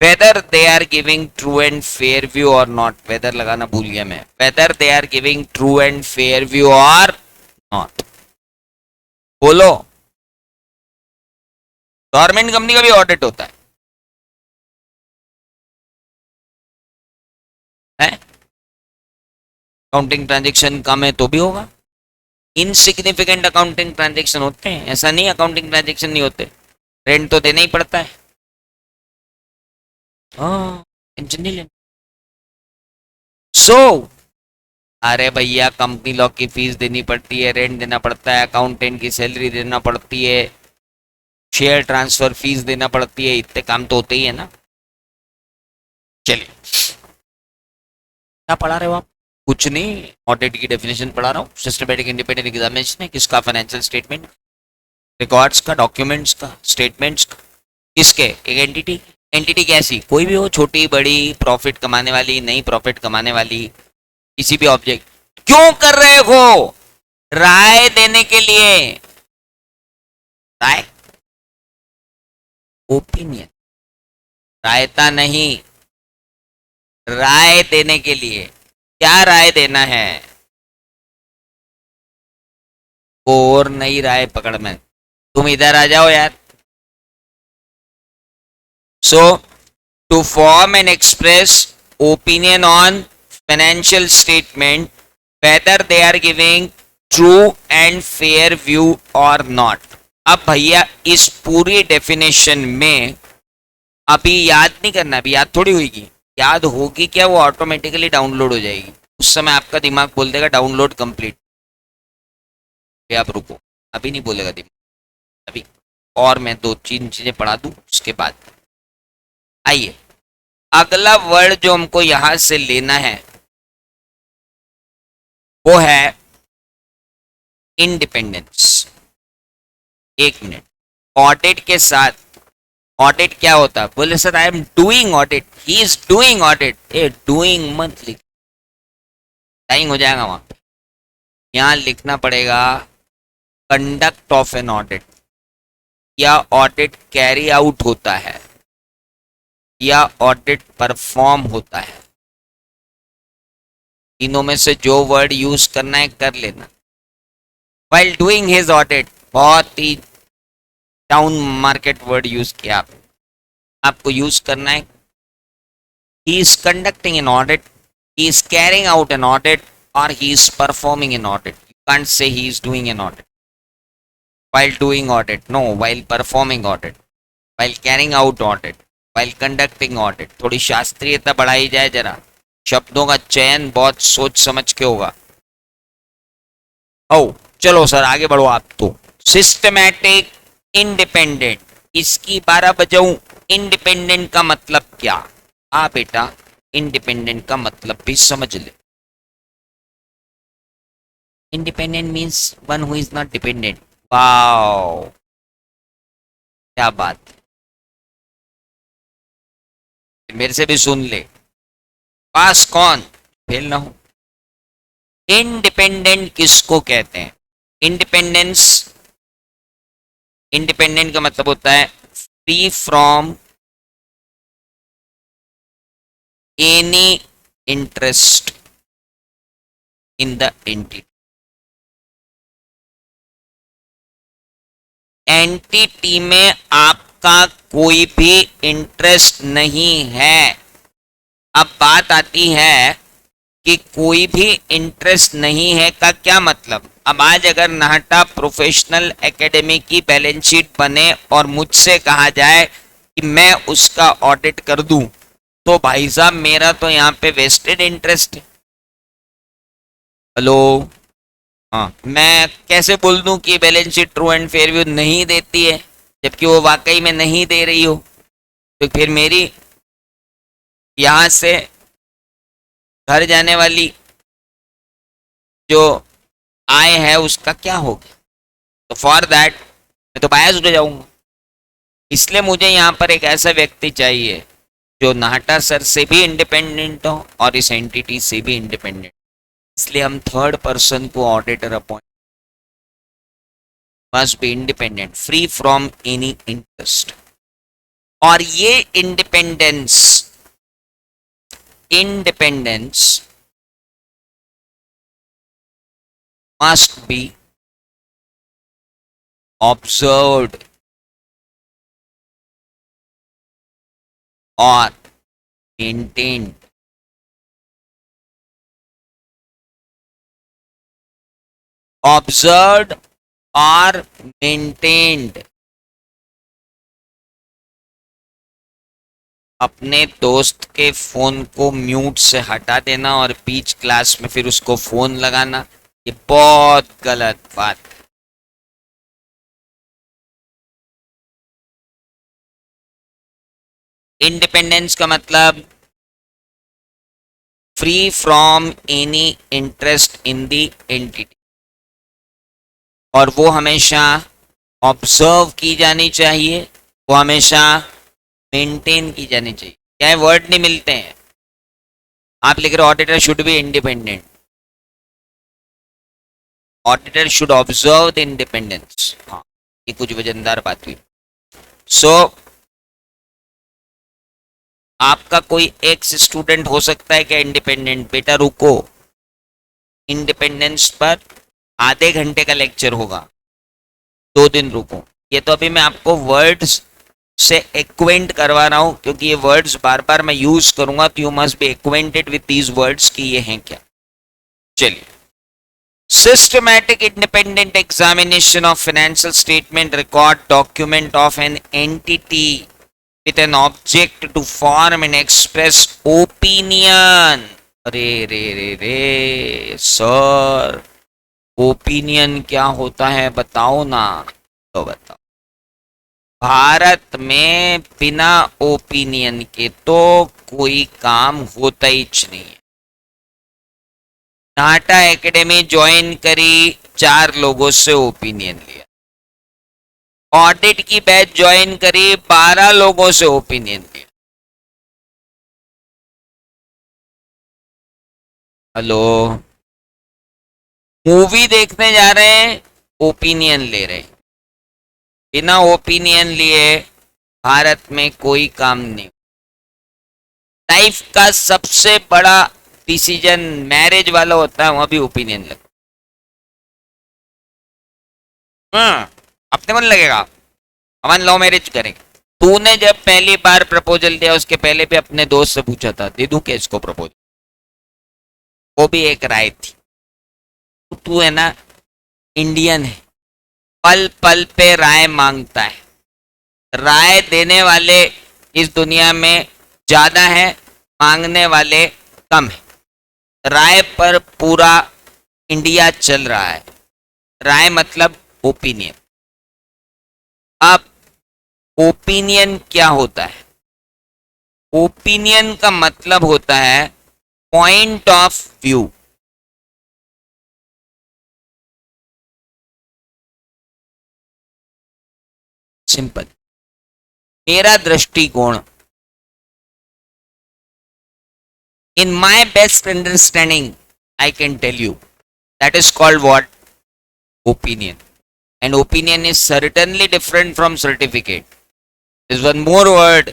whether they are giving true and fair view or not, whether लगाना भूल गया मैं, whether they are giving true and fair view or not। बोलो, गवर्नमेंट कंपनी का भी ऑडिट होता है? अकाउंटिंग ट्रांजेक्शन कम है तो भी होगा। इनसिग्निफिकेंट अकाउंटिंग ट्रांजेक्शन होते हैं, ऐसा नहीं अकाउंटिंग ट्रांजेक्शन नहीं होते, रेंट तो देना ही पड़ता है। टेंशन नहीं लेना। सो अरे भैया कंपनी लॉ की फीस देनी पड़ती है, रेंट देना पड़ता है, अकाउंटेंट की सैलरी देना पड़ती है, शेयर ट्रांसफर फीस देना पड़ती है, इतने काम तो होते ही है ना। चलिए, क्या पढ़ा रहे हो आप? कुछ नहीं, ऑडिट की डेफिनेशन पढ़ा रहा हूँ। सिस्टमैटिक इंडिपेंडेंट एग्जामिनेशन है किसका? फाइनेंशियल स्टेटमेंट, रिकॉर्ड्स का, डॉक्यूमेंट्स का, स्टेटमेंट्स का। किसके? एक एंटिटी। एंटिटी कैसी? कोई भी हो, छोटी बड़ी, प्रॉफिट कमाने वाली, नहीं प्रॉफिट कमाने वाली, किसी भी ऑब्जेक्ट। क्यों कर रहे हो? राय देने के लिए। राय, ओपिनियन, रायता नहीं, राय देने के लिए। क्या राय देना है? और नई राय पकड़ में, तुम इधर आ जाओ यार। So to form and express opinion on financial statement whether they are giving true and fair view or not. अब भैया इस पूरी डेफिनेशन में अभी याद नहीं करना, अभी याद थोड़ी होगी, याद होगी क्या? वो ऑटोमेटिकली डाउनलोड हो जाएगी। उस समय आपका दिमाग बोल देगा डाउनलोड कंप्लीट। आप रुको, अभी नहीं बोलेगा दिमाग, अभी और मैं दो तीन चीजें पढ़ा दूं उसके बाद। आइए, अगला वर्ड जो हमको यहां से लेना है वो है इंडिपेंडेंस। एक मिनट, ऑडिट के साथ, ऑडिट क्या होता है? बोले sir I am doing audit, he is doing audit. A doing मत लिख, टाइम हो जाएगा वहां पे। यहां लिखना पड़ेगा कंडक्ट ऑफ एन ऑडिट, या ऑडिट कैरी आउट होता है, या ऑडिट परफॉर्म होता है। तीनों में से जो वर्ड यूज करना है कर लेना। वाइल डूइंग हिज ऑडिट, बहुत ही टाउन मार्केट वर्ड यूज किया आपको यूज करना है। He is conducting an audit, he is carrying out an audit, or he is performing an audit. You can't say he is doing an audit while doing audit, no, while performing audit, while carrying out audit, while conducting audit। थोड़ी शास्त्रीयता बढ़ाई जाए जरा, शब्दों का चयन बहुत सोच समझ के होगा। ओ चलो सर आगे बढ़ो आप तो। सिस्टमैटिक इंडिपेंडेंट, इसकी 12 बजाऊं। इंडिपेंडेंट का मतलब क्या? बेटा इंडिपेंडेंट का मतलब भी समझ ले। Independent means one who is not dependent. Wow क्या बात, मेरे से भी सुन ले, पास कौन फेल ना हो। इंडिपेंडेंट किसको कहते हैं? इंडिपेंडेंस, इंडिपेंडेंट का मतलब होता है free from any interest in the entity. Entity में आपका कोई भी इंटरेस्ट नहीं है। अब बात आती है कि कोई भी इंटरेस्ट नहीं है का क्या मतलब? अब आज अगर नाहटा प्रोफेशनल एकेडमी की बैलेंस शीट बने और मुझसे कहा जाए कि मैं उसका ऑडिट कर दूं, तो भाई साहब मेरा तो यहाँ पे वेस्टेड इंटरेस्ट है। हेलो, हाँ, मैं कैसे बोल दूं कि balance sheet true and fair view नहीं देती है जबकि वो वाकई में नहीं दे रही हो? तो फिर मेरी यहां से घर जाने वाली जो आय है उसका क्या होगा? तो फॉर दैट मैं तो बायस हो जाऊंगा। इसलिए मुझे यहाँ पर एक ऐसा व्यक्ति चाहिए जो नाहटा सर से भी इंडिपेंडेंट हो और इस एंटिटी से भी इंडिपेंडेंट। इसलिए हम थर्ड पर्सन को auditor appoint, must be independent, free from any interest. और ये independence independence must be observed or maintained. Observed or maintained. अपने दोस्त के फोन को म्यूट से हटा देना और बीच क्लास में फिर उसको फोन लगाना, ये बहुत गलत बात है। इंडिपेंडेंस का मतलब free from any interest in the entity, और वो हमेशा ऑब्जर्व की जानी चाहिए, वो हमेशा मेंटेन की जानी चाहिए। क्या वर्ड नहीं मिलते हैं? आप लिख रहे auditor should be independent, auditor should observe the independence. हाँ, ये कुछ वजनदार बात हुई। सो आपका कोई एक्स स्टूडेंट हो सकता है क्या इंडिपेंडेंट? बेटा रुको, इंडिपेंडेंस पर आधे घंटे का लेक्चर होगा, 2 दिन रुको। ये तो अभी मैं आपको वर्ड्स से एक्वेंट करवा रहा हूं, क्योंकि ये वर्ड्स बार बार मैं यूज करूंगा, तो you must be acquainted with these words कि ये हैं क्या। चलिए, systematic independent examination of financial statement record document of an entity with an object to form and express opinion. अरे रे रे रे सर, ओपिनियन क्या होता है बताओ ना। तो बताओ, भारत में बिना ओपिनियन के तो कोई काम होता ही नहीं है। नाटा एकेडमी ज्वाइन करी, 4 लोगों से ओपिनियन लिया। ऑडिट की बैच ज्वाइन करी, 12 लोगों से ओपिनियन लिया। हेलो, मूवी देखने जा रहे हैं, ओपिनियन ले रहे हैं। बिना ओपिनियन लिए भारत में कोई काम नहीं। लाइफ का सबसे बड़ा डिसीजन मैरिज वाला होता है, वहां भी ओपिनियन लगता है। अपने मन लगेगा, अपन लव मैरिज करेंगे। तूने जब पहली बार प्रपोजल दिया उसके पहले भी अपने दोस्त से पूछा था दे दूं क्या इसको प्रपोजल? वो भी एक राय थी। तू है ना इंडियन है, पल पल पे राय मांगता है। राय देने वाले इस दुनिया में ज्यादा है, मांगने वाले कम है। राय पर पूरा इंडिया चल रहा है। राय मतलब ओपिनियन। अब ओपिनियन क्या होता है? ओपिनियन का मतलब होता है पॉइंट ऑफ व्यू। सिंपल, मेरा दृष्टिकोण। In my best understanding I can tell you, that is called what? Opinion. And opinion is certainly different from certificate. There's one more word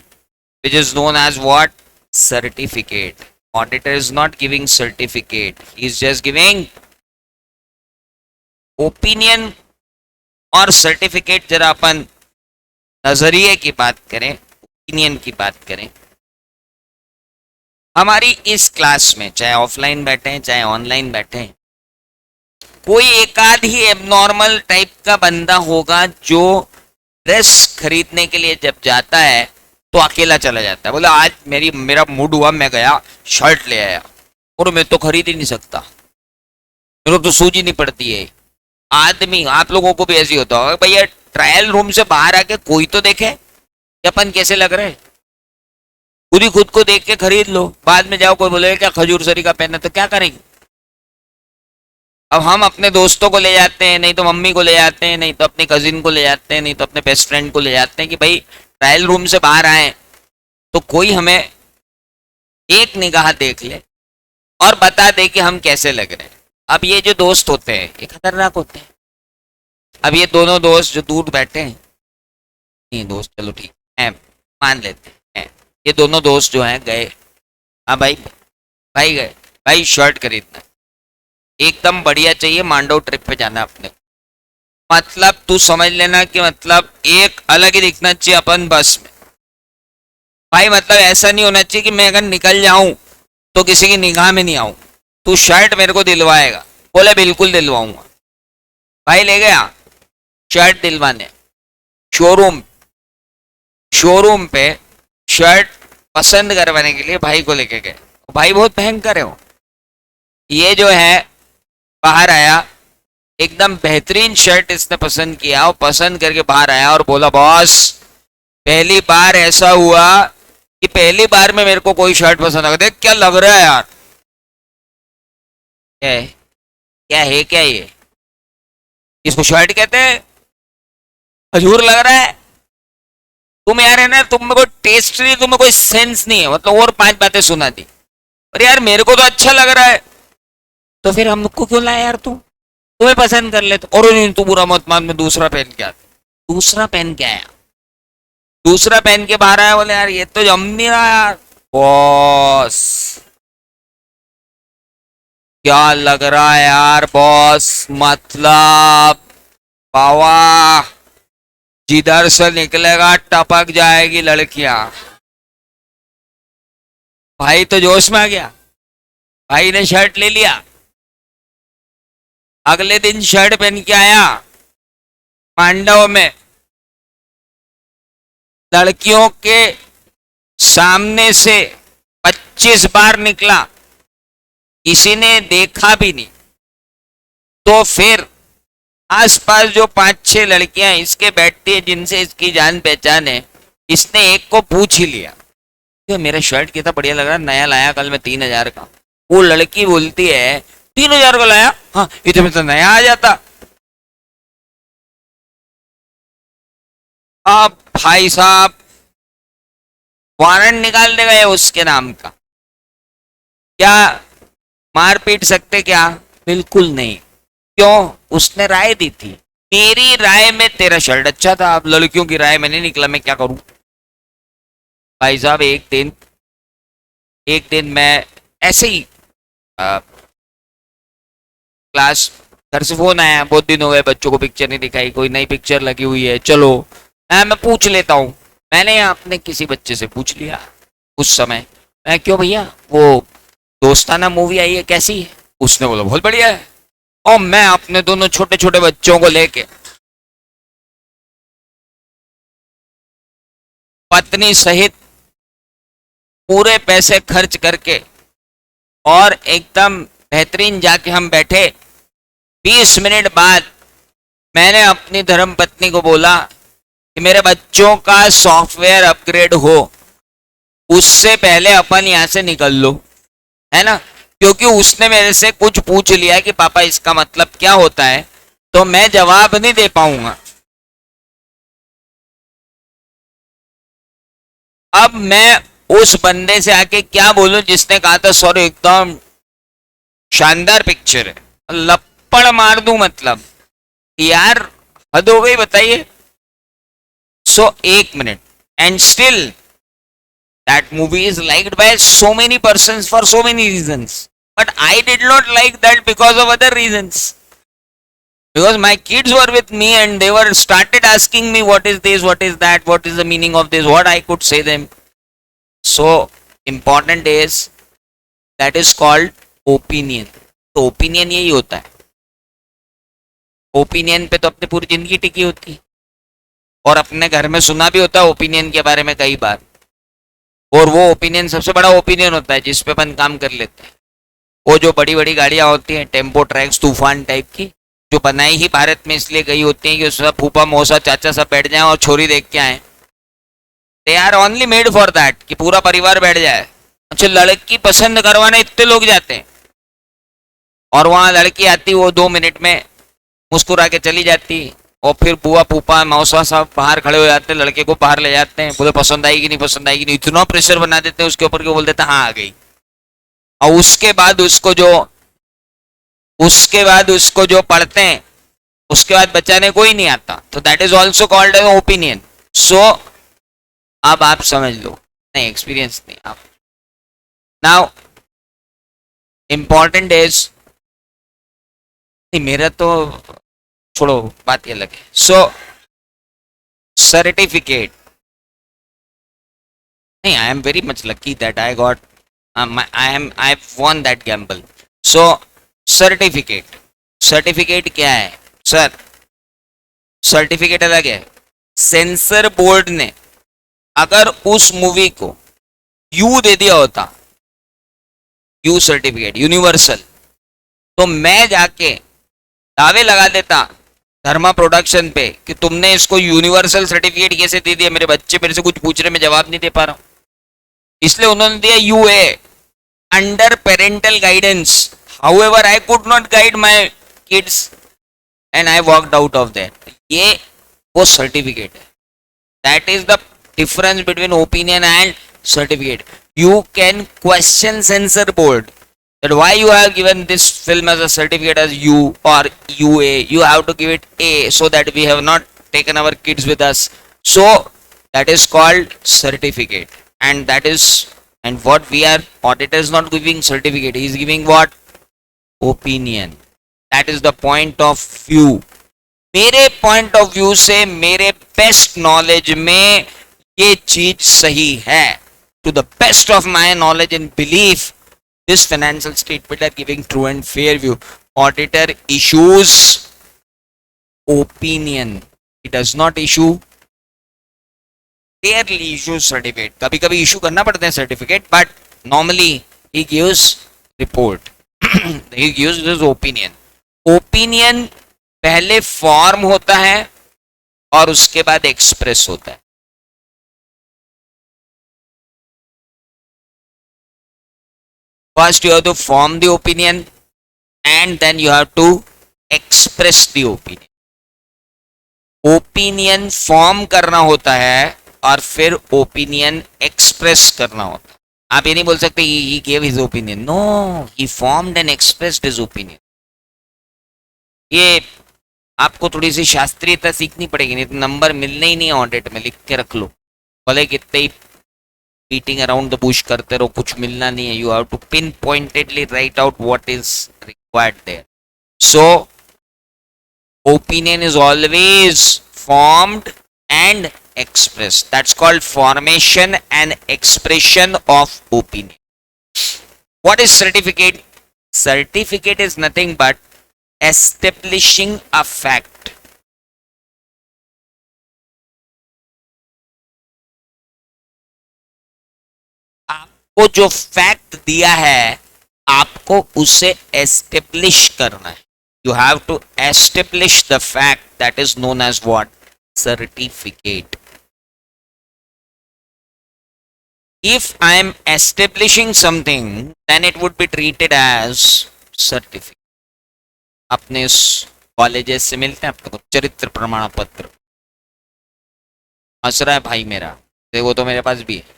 which is known as what? Certificate. Auditor is not giving certificate. He is just giving opinion और certificate. जरा अपन नजरिए की बात करें, ओपिनियन की बात करें। हमारी इस क्लास में चाहे ऑफलाइन बैठे हैं चाहे ऑनलाइन बैठे हैं, कोई एक आध ही एबनॉर्मल टाइप का बंदा होगा जो ड्रेस खरीदने के लिए जब जाता है तो अकेला चला जाता है। बोला आज मेरा मूड हुआ, मैं गया शर्ट ले आया, और मैं तो खरीद ही नहीं सकता, मेरे को तो सूझ ही नहीं पड़ती है। आदमी, आप लोगों को भी ऐसी होता होगा भैया, ट्रायल रूम से बाहर आके कोई तो देखे कि अपन कैसे लग रहे हैं। खुद ही खुद को देख के खरीद लो, बाद में जाओ कोई बोले क्या खजूर सरी का पहना, तो क्या करेंगे। अब हम अपने दोस्तों को ले जाते हैं, नहीं तो मम्मी को ले जाते हैं, नहीं तो अपने कजिन को ले जाते हैं, नहीं तो अपने बेस्ट फ्रेंड को ले जाते हैं कि भाई ट्रायल रूम से बाहर आए तो कोई हमें एक निगाह देख ले और बता दे कि हम कैसे लग रहे हैं। अब ये जो दोस्त होते हैं ये खतरनाक होते हैं। अब ये दोनों दोस्त जो दूर बैठे हैं, नहीं दोस्त चलो ठीक है मान लेते हैं, ये दोनों दोस्त जो हैं गए, हाँ भाई भाई गए, भाई शर्ट खरीदना एकदम बढ़िया चाहिए, मांडव ट्रिप पे जाना अपने। मतलब तू समझ लेना कि मतलब एक अलग ही दिखना चाहिए अपन बस में भाई। मतलब ऐसा नहीं होना चाहिए कि मैं अगर निकल जाऊं तो किसी की निगाह में नहीं आऊं। तू शर्ट मेरे को दिलवाएगा, बोले बिल्कुल दिलवाऊंगा। भाई ले गया शर्ट दिलवाने शोरूम, शोरूम पे शर्ट पसंद करवाने के लिए भाई को लेके गए। भाई बहुत भयंकर है वो। ये जो है बाहर आया, एकदम बेहतरीन शर्ट इसने पसंद किया और पसंद करके बाहर आया और बोला बॉस पहली बार ऐसा हुआ कि पहली बार में मेरे को कोई शर्ट पसंद आ गया। देख क्या लग रहा है यार, क्या है क्या है क्या ये, इसको शर्ट कहते हैं, खजूर लग रहा है। तुम यार है ना, तुम में कोई टेस्ट नहीं, तुम्हें कोई सेंस नहीं है। मतलब और 5 बातें सुना दी, अरे यार मेरे को तो अच्छा लग रहा है, तो फिर हमको क्यों लाया यार तू, तुम्हें पसंद कर ले तो। और नहीं तू बुरा मत मान, मैं दूसरा पहन के आता। दूसरा पहन के आया, दूसरा पहन के बाहर आया, बोले यार ये तो जम नहीं रहा यार। बॉस क्या लग रहा है यार बॉस, मतलब बावा जिधर से निकलेगा टपक जाएगी लड़कियां। भाई तो जोश में आ गया, भाई ने शर्ट ले लिया। अगले दिन शर्ट पहन के आया मांडव में, लड़कियों के सामने से 25 बार निकला, किसी ने देखा भी नहीं। तो फिर आसपास जो 5-6 लड़कियां इसके बैठती है जिनसे इसकी जान पहचान है, इसने एक को पूछ ही लिया कि मेरा शर्ट कितना बढ़िया लग रहा है, नया लाया कल मैं 3000 का। वो लड़की बोलती है 3000 का लाया, हाँ इतने में तो नया आ जाता। अब भाई साहब वारंट निकाल दे गए उसके नाम का। क्या मार पीट सकते क्या? बिल्कुल नहीं। क्यों? उसने राय दी थी, मेरी राय में तेरा शर्ट अच्छा था, अब लड़कियों की राय में नहीं निकला, मैं क्या करूं। भाई साहब एक दिन मैं ऐसे ही क्लास, घर से फोन आया, बहुत दिन हो गए बच्चों को पिक्चर नहीं दिखाई, कोई नई पिक्चर लगी हुई है, चलो मैं पूछ लेता हूँ। मैंने अपने किसी बच्चे से पूछ लिया उस समय, मैं क्यों भैया वो दोस्ताना मूवी आई है कैसी है? उसने बोला बहुत बढ़िया है। और मैं अपने दोनों छोटे छोटे बच्चों को लेके पत्नी सहित पूरे पैसे खर्च करके और एकदम बेहतरीन जाके हम बैठे। 20 मिनट बाद मैंने अपनी धर्म पत्नी को बोला कि मेरे बच्चों का सॉफ्टवेयर अपग्रेड हो, उससे पहले अपन यहां से निकल लो, है ना। क्योंकि उसने मेरे से कुछ पूछ लिया कि पापा इसका मतलब क्या होता है, तो मैं जवाब नहीं दे पाऊंगा। अब मैं उस बंदे से आके क्या बोलूं जिसने कहा था सॉरी एकदम शानदार पिक्चर है, लपड़ मार दूं? मतलब यार हद हो गई, बताइए। सो 1 minute, and still that movie is liked by so many persons for so many reasons, but I did not like that because of other reasons, because my kids were with me and they were started asking me what is this, what is that, what is the meaning of this, what I could say them. So important is that is called opinion. तो ओपिनियन यही होता है, ओपिनियन पे तो अपनी पूरी जिंदगी टिकी होती है, और अपने घर में सुना भी होता है ओपिनियन के बारे में कई बार, और वो ओपिनियन सबसे बड़ा ओपिनियन होता है जिस पे अपन काम कर लेते हैं। वो जो बड़ी बड़ी गाड़ियां होती हैं टेम्पो ट्रैक्स तूफान टाइप की, जो बनाई ही भारत में इसलिए गई होती हैं कि उसमें फूफा मौसा चाचा सब बैठ जाएं और छोरी देख के आए। They are only made for that कि पूरा परिवार बैठ जाए। अच्छा, लड़की पसंद करवाने इतने लोग जाते हैं और वहां लड़की आती, वो 2 मिनट में मुस्कुरा के चली जाती, और फिर बुआ फूफा मौसा सब बाहर खड़े हो जाते हैं, लड़के को बाहर ले जाते हैं, बोले पसंद आएगी नहीं पसंद आएगी नहीं, इतना प्रेशर बना देते हैं उसके ऊपर कि बोल देते हैं हाँ आ गई। और उसके बाद उसको जो पढ़ते हैं उसके बाद बचाने कोई नहीं आता, तो that is also called an opinion. So अब आप समझ लो, नहीं एक्सपीरियंस नहीं आप। नाउ इंपॉर्टेंट इज, नहीं मेरा तो छोड़ो, बात ये अलग है। सो सर्टिफिकेट, नहीं I am very much lucky that I got, I von that Gamble. So certificate क्या है सर? सर्टिफिकेट अलग है। सेंसर बोर्ड ने अगर उस मूवी को यू दे दिया होता, यू सर्टिफिकेट यूनिवर्सल, तो मैं जाके दावे लगा देता धर्मा प्रोडक्शन पे कि तुमने इसको यूनिवर्सल सर्टिफिकेट कैसे दे दिया, मेरे बच्चे मेरे से कुछ पूछ रहे मैं जवाब नहीं दे पा रहा हूं, इसलिए उन्होंने दिया UA under parental guidance. However I could not guide my kids and I walked out of that. ये वो सर्टिफिकेट है। That is the difference between opinion and certificate. You can question censor board that why you have given this film as a certificate as U or UA. You have to give it A so that we have not taken our kids with us. So that is called certificate, and that is, and what we are, auditor is not giving certificate, he is giving what? Opinion. That is the point of view. मेरे पॉइंट ऑफ व्यू से मेरे बेस्ट नॉलेज में ये चीज सही है, to the best of my knowledge and belief this financial statement are giving true and fair view. Auditor issues opinion, it does not issue, rarely issue certificate. कभी कभी इशू करना पड़ता है certificate, but normally he gives report, he gives his opinion. Opinion पहले फॉर्म होता है और उसके बाद एक्सप्रेस होता है। First you have to form the opinion and then you have to express the opinion. Opinion form करना होता है और फिर ओपिनियन एक्सप्रेस करना होता है। आप ये नहीं बोल सकते he gave his opinion. No, he formed and expressed his opinion. ये आपको थोड़ी सी शास्त्रीयता सीखनी पड़ेगी, नहीं तो नंबर मिलने ही नहीं है ऑडिट में। लिख के रख लो, भले कितने ही बीटिंग अराउंड द बुश करते रहो, कुछ मिलना नहीं है। You have to pinpointedly write out what is required there. So opinion is always formed and expressed. That's called formation and expression of opinion. What is certificate? Certificate is nothing but establishing a fact. आपको जो फैक्ट दिया है आपको उसे एस्टेब्लिश करना है। You have to establish the fact, that is known as what? Certificate. If I am establishing something, then it would be treated as certificate. अपने इस कॉलेजेस से मिलते हैं अपने को चरित्र प्रमाण पत्र। हंस रहा है भाई मेरा, वो तो मेरे पास भी है,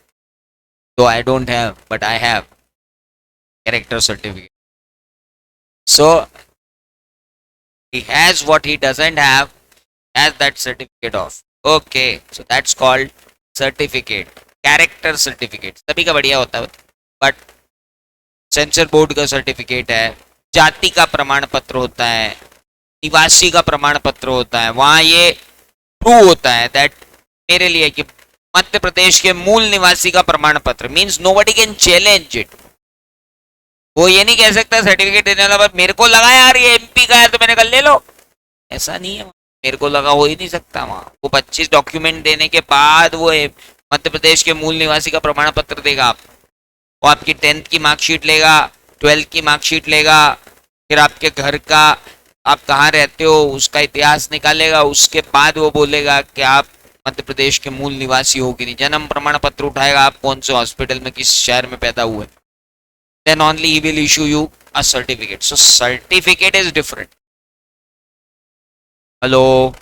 तो I don't have, but I have character certificate. So he has what he doesn't have, has that certificate of. Okay, so that's called certificate. Character certificate सभी का बढ़िया होता है, बट सेंसर बोर्ड का सर्टिफिकेट है, जाति का प्रमाण पत्र होता है, निवासी का प्रमाण पत्र होता है। वहां ये प्रूव होता है दैट मेरे लिए कि मध्य प्रदेश के मूल निवासी का प्रमाण पत्र means nobody can challenge it. वो ये नहीं कह सकता सर्टिफिकेट देने वाला मेरे को लगा यार ये एमपी का है तो मैंने कल ले लो, ऐसा नहीं है। मेरे को लगा हो ही नहीं सकता। वहां वो 25 डॉक्यूमेंट देने के बाद वो मध्य प्रदेश के मूल निवासी का प्रमाण पत्र देगा। वो आपकी 10th की मार्कशीट लेगा, 12th की मार्कशीट लेगा, फिर आपके घर का, आप कहाँ रहते हो उसका इतिहास निकालेगा, उसके बाद वो बोलेगा कि आप मध्य प्रदेश के मूल निवासी हो कि नहीं, जन्म प्रमाण पत्र उठाएगा, आप कौन से हॉस्पिटल में किस शहर में पैदा हुए, then only he will issue you a certificate. So certificate is different. Hello.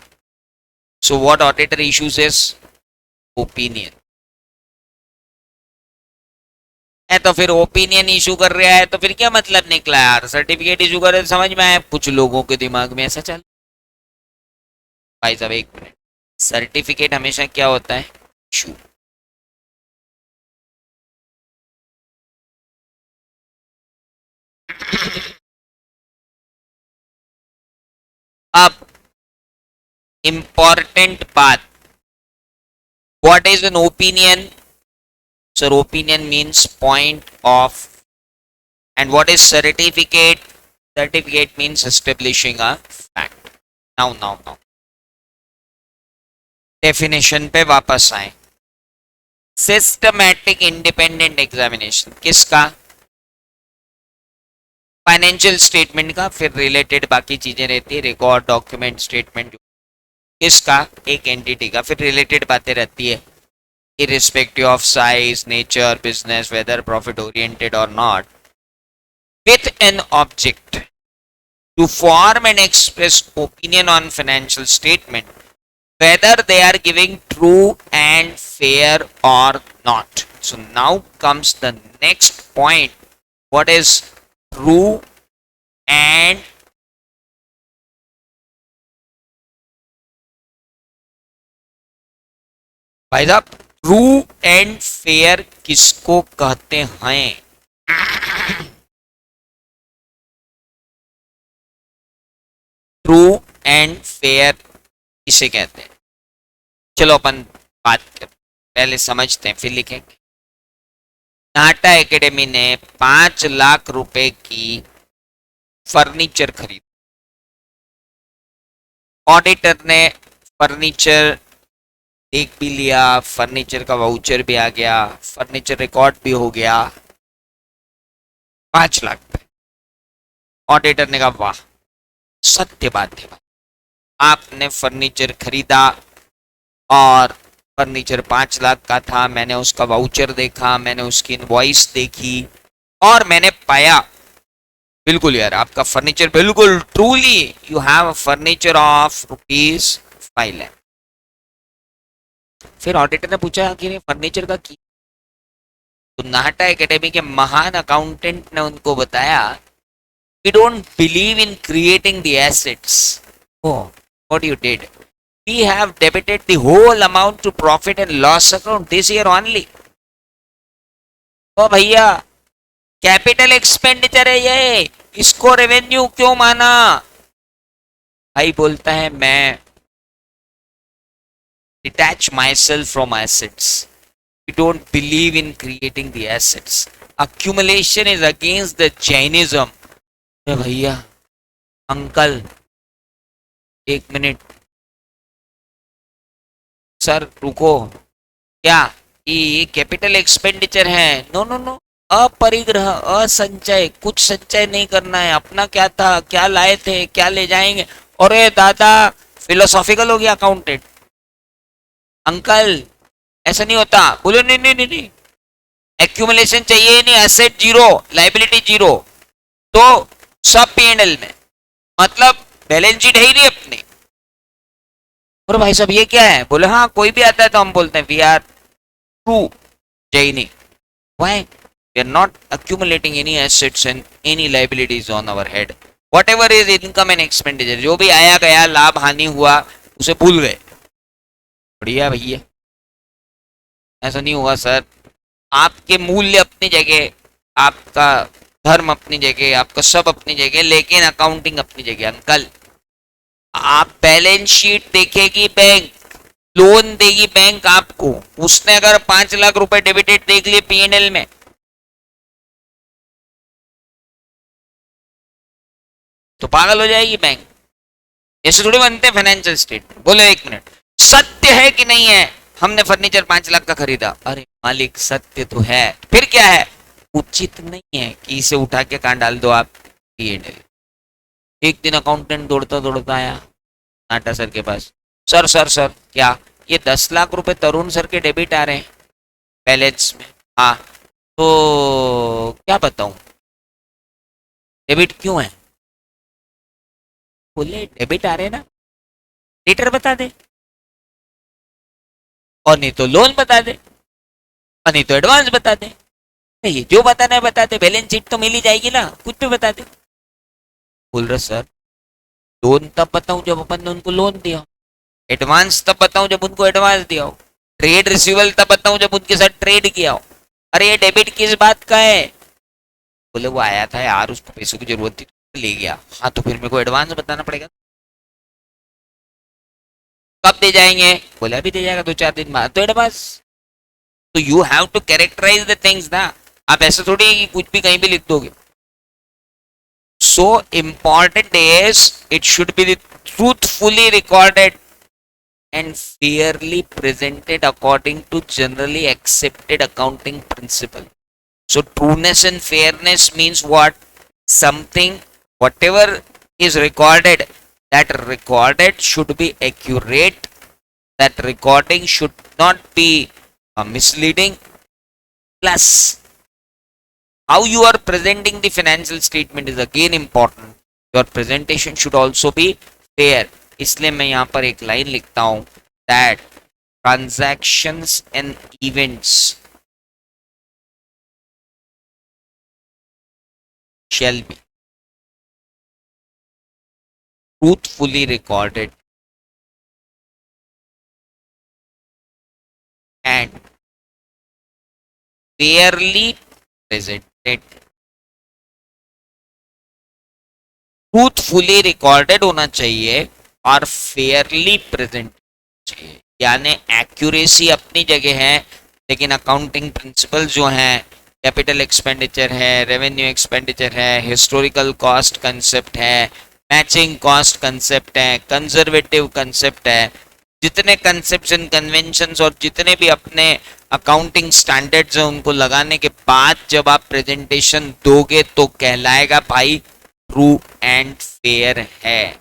So what auditor issues is opinion. है तो फिर ओपिनियन इशू कर रहा है तो फिर क्या मतलब निकला यार, सर्टिफिकेट इशू कर रहे तो समझ में आया, कुछ लोगों के दिमाग में ऐसा चल। भाई साहब एक मिनट, सर्टिफिकेट हमेशा क्या होता है, इशू। अब इंपॉर्टेंट बात, what is an opinion? Sir opinion means point of, and what is certificate? Certificate means establishing a fact. Now definition पे वापस आए। सिस्टमैटिक इंडिपेंडेंट एग्जामिनेशन किसका? फाइनेंशियल स्टेटमेंट का, फिर रिलेटेड बाकी चीजें रहती है, रिकॉर्ड, डॉक्यूमेंट, स्टेटमेंट, किसका? एक एंटिटी का, फिर रिलेटेड बातें रहती है, irrespective of size, nature, business, whether profit oriented or not, with an object to form and express opinion on financial statement, whether they are giving true and fair or not. So now comes the next point. What is true and भाई साहब ट्रू एंड फेयर किसको कहते हैं? ट्रू एंड फेयर इसे कहते हैं। चलो अपन बात कर, पहले समझते हैं फिर लिखेंगे। नाटा एकेडमी ने 5 लाख रुपए की फर्नीचर खरीद, ऑडिटर ने फर्नीचर देख भी लिया, फर्नीचर का वाउचर भी आ गया, फर्नीचर रिकॉर्ड भी हो गया, 5 लाख पे। ऑडिटर ने कहा वाह सत्य बात है, आपने फर्नीचर खरीदा और फर्नीचर 5 लाख का था, मैंने उसका वाउचर देखा, मैंने उसकी इनवॉइस देखी और मैंने पाया बिल्कुल यार आपका फर्नीचर बिल्कुल truly you have a furniture of ₹5 lakh. फिर ऑडिटर ने पूछा कि ये फर्नीचर का की, तो नाटा एकेडमी के महान अकाउंटेंट ने उनको बताया we don't believe in creating the assets. Oh, what you did? We have debited the whole amount to profit and loss account this year only. ओ भैया कैपिटल एक्सपेंडिचर है ये, इसको रेवेन्यू क्यों माना? भाई बोलता है मैं detach myself from assets. We don't believe in creating the assets. Accumulation is against the Jainism. भैया अंकल एक मिनट, सर रुको, क्या ये कैपिटल एक्सपेंडिचर है? नो नो नो, अपरिग्रह, असंचय, कुछ संचय नहीं करना है, अपना क्या था, क्या लाए थे, क्या ले जाएंगे। अरे दादा फिलोसॉफिकल हो गया अकाउंटेंट। अंकल ऐसा नहीं होता। बोलो नहीं नहीं नहीं नहीं, एक्यूमुलेशन चाहिए नहीं, एसेट जीरो, लाइबिलिटी जीरो, तो सब P&L में, मतलब बैलेंस शीट है ही नहीं अपनी। और भाई साहब ये क्या है? बोले हाँ कोई भी आता है तो हम बोलते हैं वी आर ट्रू जैनी। Why? We are not accumulating any assets and any liabilities on our head. Whatever is income and expenditure, जो भी आया गया लाभ हानि हुआ उसे भूल गए। बढ़िया भैया, ऐसा नहीं होगा सर, आपके मूल्य अपनी जगह, आपका धर्म अपनी जगह, आपका सब अपनी जगह, लेकिन अकाउंटिंग अपनी जगह। अंकल आप बैलेंस शीट देखेगी बैंक, लोन देगी बैंक आपको, उसने अगर 5 लाख रुपए डेबिटेड देख लिए P&L में, तो पागल हो जाएगी बैंक। ऐसे थोड़ी बनते फाइनेंशियल स्टेटमेंट। बोलो एक मिनट, सत्य है कि नहीं है हमने फर्नीचर 5 लाख का खरीदा? अरे मालिक सत्य तो है, फिर क्या है? उचित नहीं है कि इसे उठा के कहाँ डाल दो आप पीएनएल। एक दिन अकाउंटेंट दौड़ता दौड़ता आया नाटा सर के पास, सर सर सर क्या ये 10 लाख रुपए तरुण सर के डेबिट आ रहे हैं बैलेंस में? हाँ, तो क्या बताऊं, डेबिट क्यों है? बोले डेबिट आ रहे हैं ना, लेटर बता दे, और नहीं तो लोन बता दे, और नहीं तो एडवांस बता दे। ये जो बताना है बता दे, बैलेंस शीट तो मिल ही जाएगी ना, कुछ भी बता दे। बोल रहे सर लोन तब बताऊं जब अपन ने उनको लोन दिया, एडवांस तब बताऊं जब उनको एडवांस दिया हो, ट्रेड रिसीवेबल तब बताऊं जब उनके साथ ट्रेड किया हो। अरे ये डेबिट किस बात का है? बोले वो आया था यार, उसको पैसों की जरूरत थी तो ले गया। हाँ तो फिर मेरे को एडवांस बताना पड़ेगा। कब दे जाएंगे? बोले अभी दे जाएगा 2-4 दिन बाद। तो एडवांस, तो you have to characterise the things ना, आप ऐसे थोड़ी है कि कुछ भी कहीं भी लिख दोगे। So important is it should be truthfully recorded and fairly presented according to generally accepted accounting principle. So trueness and fairness means what? Something, whatever is recorded, that recorded should be accurate, that recording should not be misleading. Plus, how you are presenting the financial statement is again important. Your presentation should also be fair. इसलिए मैं यहाँ पर एक लाइन लिखता हूँ, that transactions and events shall be truthfully recorded and fairly presented. Truthfully recorded होना चाहिए और फेयरली प्रेजेंट चाहिए, यानी एक्यूरेसी अपनी जगह है, लेकिन अकाउंटिंग प्रिंसिपल जो हैं, कैपिटल एक्सपेंडिचर है, रेवेन्यू एक्सपेंडिचर है, हिस्टोरिकल कॉस्ट कंसेप्ट है, मैचिंग कॉस्ट कंसेप्ट है, कंजर्वेटिव कंसेप्ट है, जितने कंसेप्ट्स एंड कन्वेंशंस और जितने भी अपने अकाउंटिंग स्टैंडर्ड्स हैं उनको लगाने के बाद जब आप प्रेजेंटेशन दोगे तो कहलाएगा भाई ट्रू एंड फेयर है।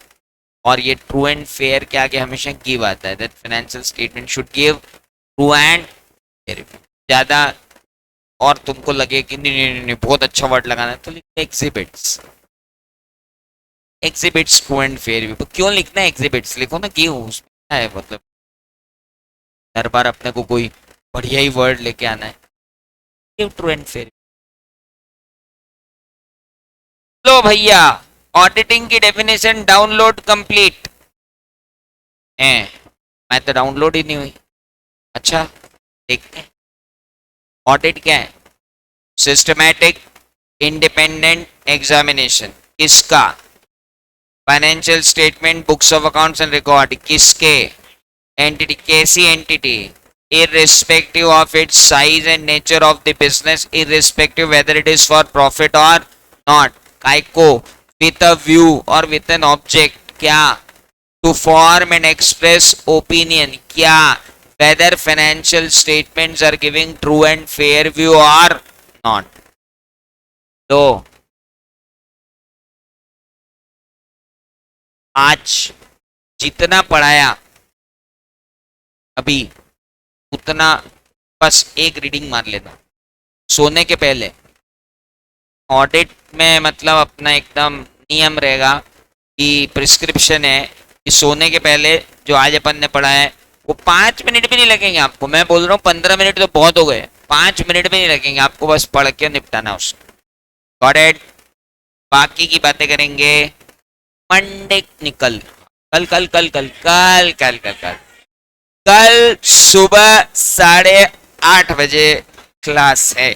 और ये ट्रू एंड फेयर के आगे हमेशा की बात है, that financial statement should give true and fair. ज्यादा और तुमको लगे कि नहीं नहीं नहीं बहुत अच्छा वर्ड लगाना है तो लिखो exhibits, exhibits true and fair. तो क्यों लिखना है एग्जिबिट्स, लिखो ना कि उसमें है, मतलब हर बार अपने को कोई बढ़िया ही वर्ड लेके आना है, गिव ट्रू एंड फेयर। लो भैया ऑडिटिंग की डेफिनेशन डाउनलोड कंप्लीट है, मैं तो डाउनलोड ही नहीं हुई। अच्छा देखते हैं ऑडिट क्या है। सिस्टमैटिक इंडिपेंडेंट एग्जामिनेशन किसका? Financial statement, books of accounts and record किसके? एंटिटी, कैसी entity? irrespective of its size and nature of the business, irrespective whether it is for profit or not. काइको with a view or with an object, क्या? to form and express opinion, क्या? whether financial statements are giving true and fair view or not. तो आज जितना पढ़ाया अभी उतना बस एक रीडिंग मार लेना सोने के पहले। ऑडिट में मतलब अपना एकदम नियम रहेगा कि प्रिस्क्रिप्शन है कि सोने के पहले जो आज अपन ने पढ़ा है वो 5 मिनट भी नहीं लगेंगे आपको, मैं बोल रहा हूँ 15 मिनट तो बहुत हो गए, 5 मिनट भी नहीं लगेंगे आपको, बस पढ़ के निपटाना उसको। Got it? बाकी की बातें करेंगे मंडे निकल, कल कल कल कल कल कल कल कल कल सुबह 8:30 बजे क्लास है।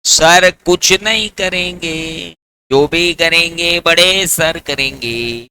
सर कुछ नहीं करेंगे, जो भी करेंगे बड़े सर करेंगे।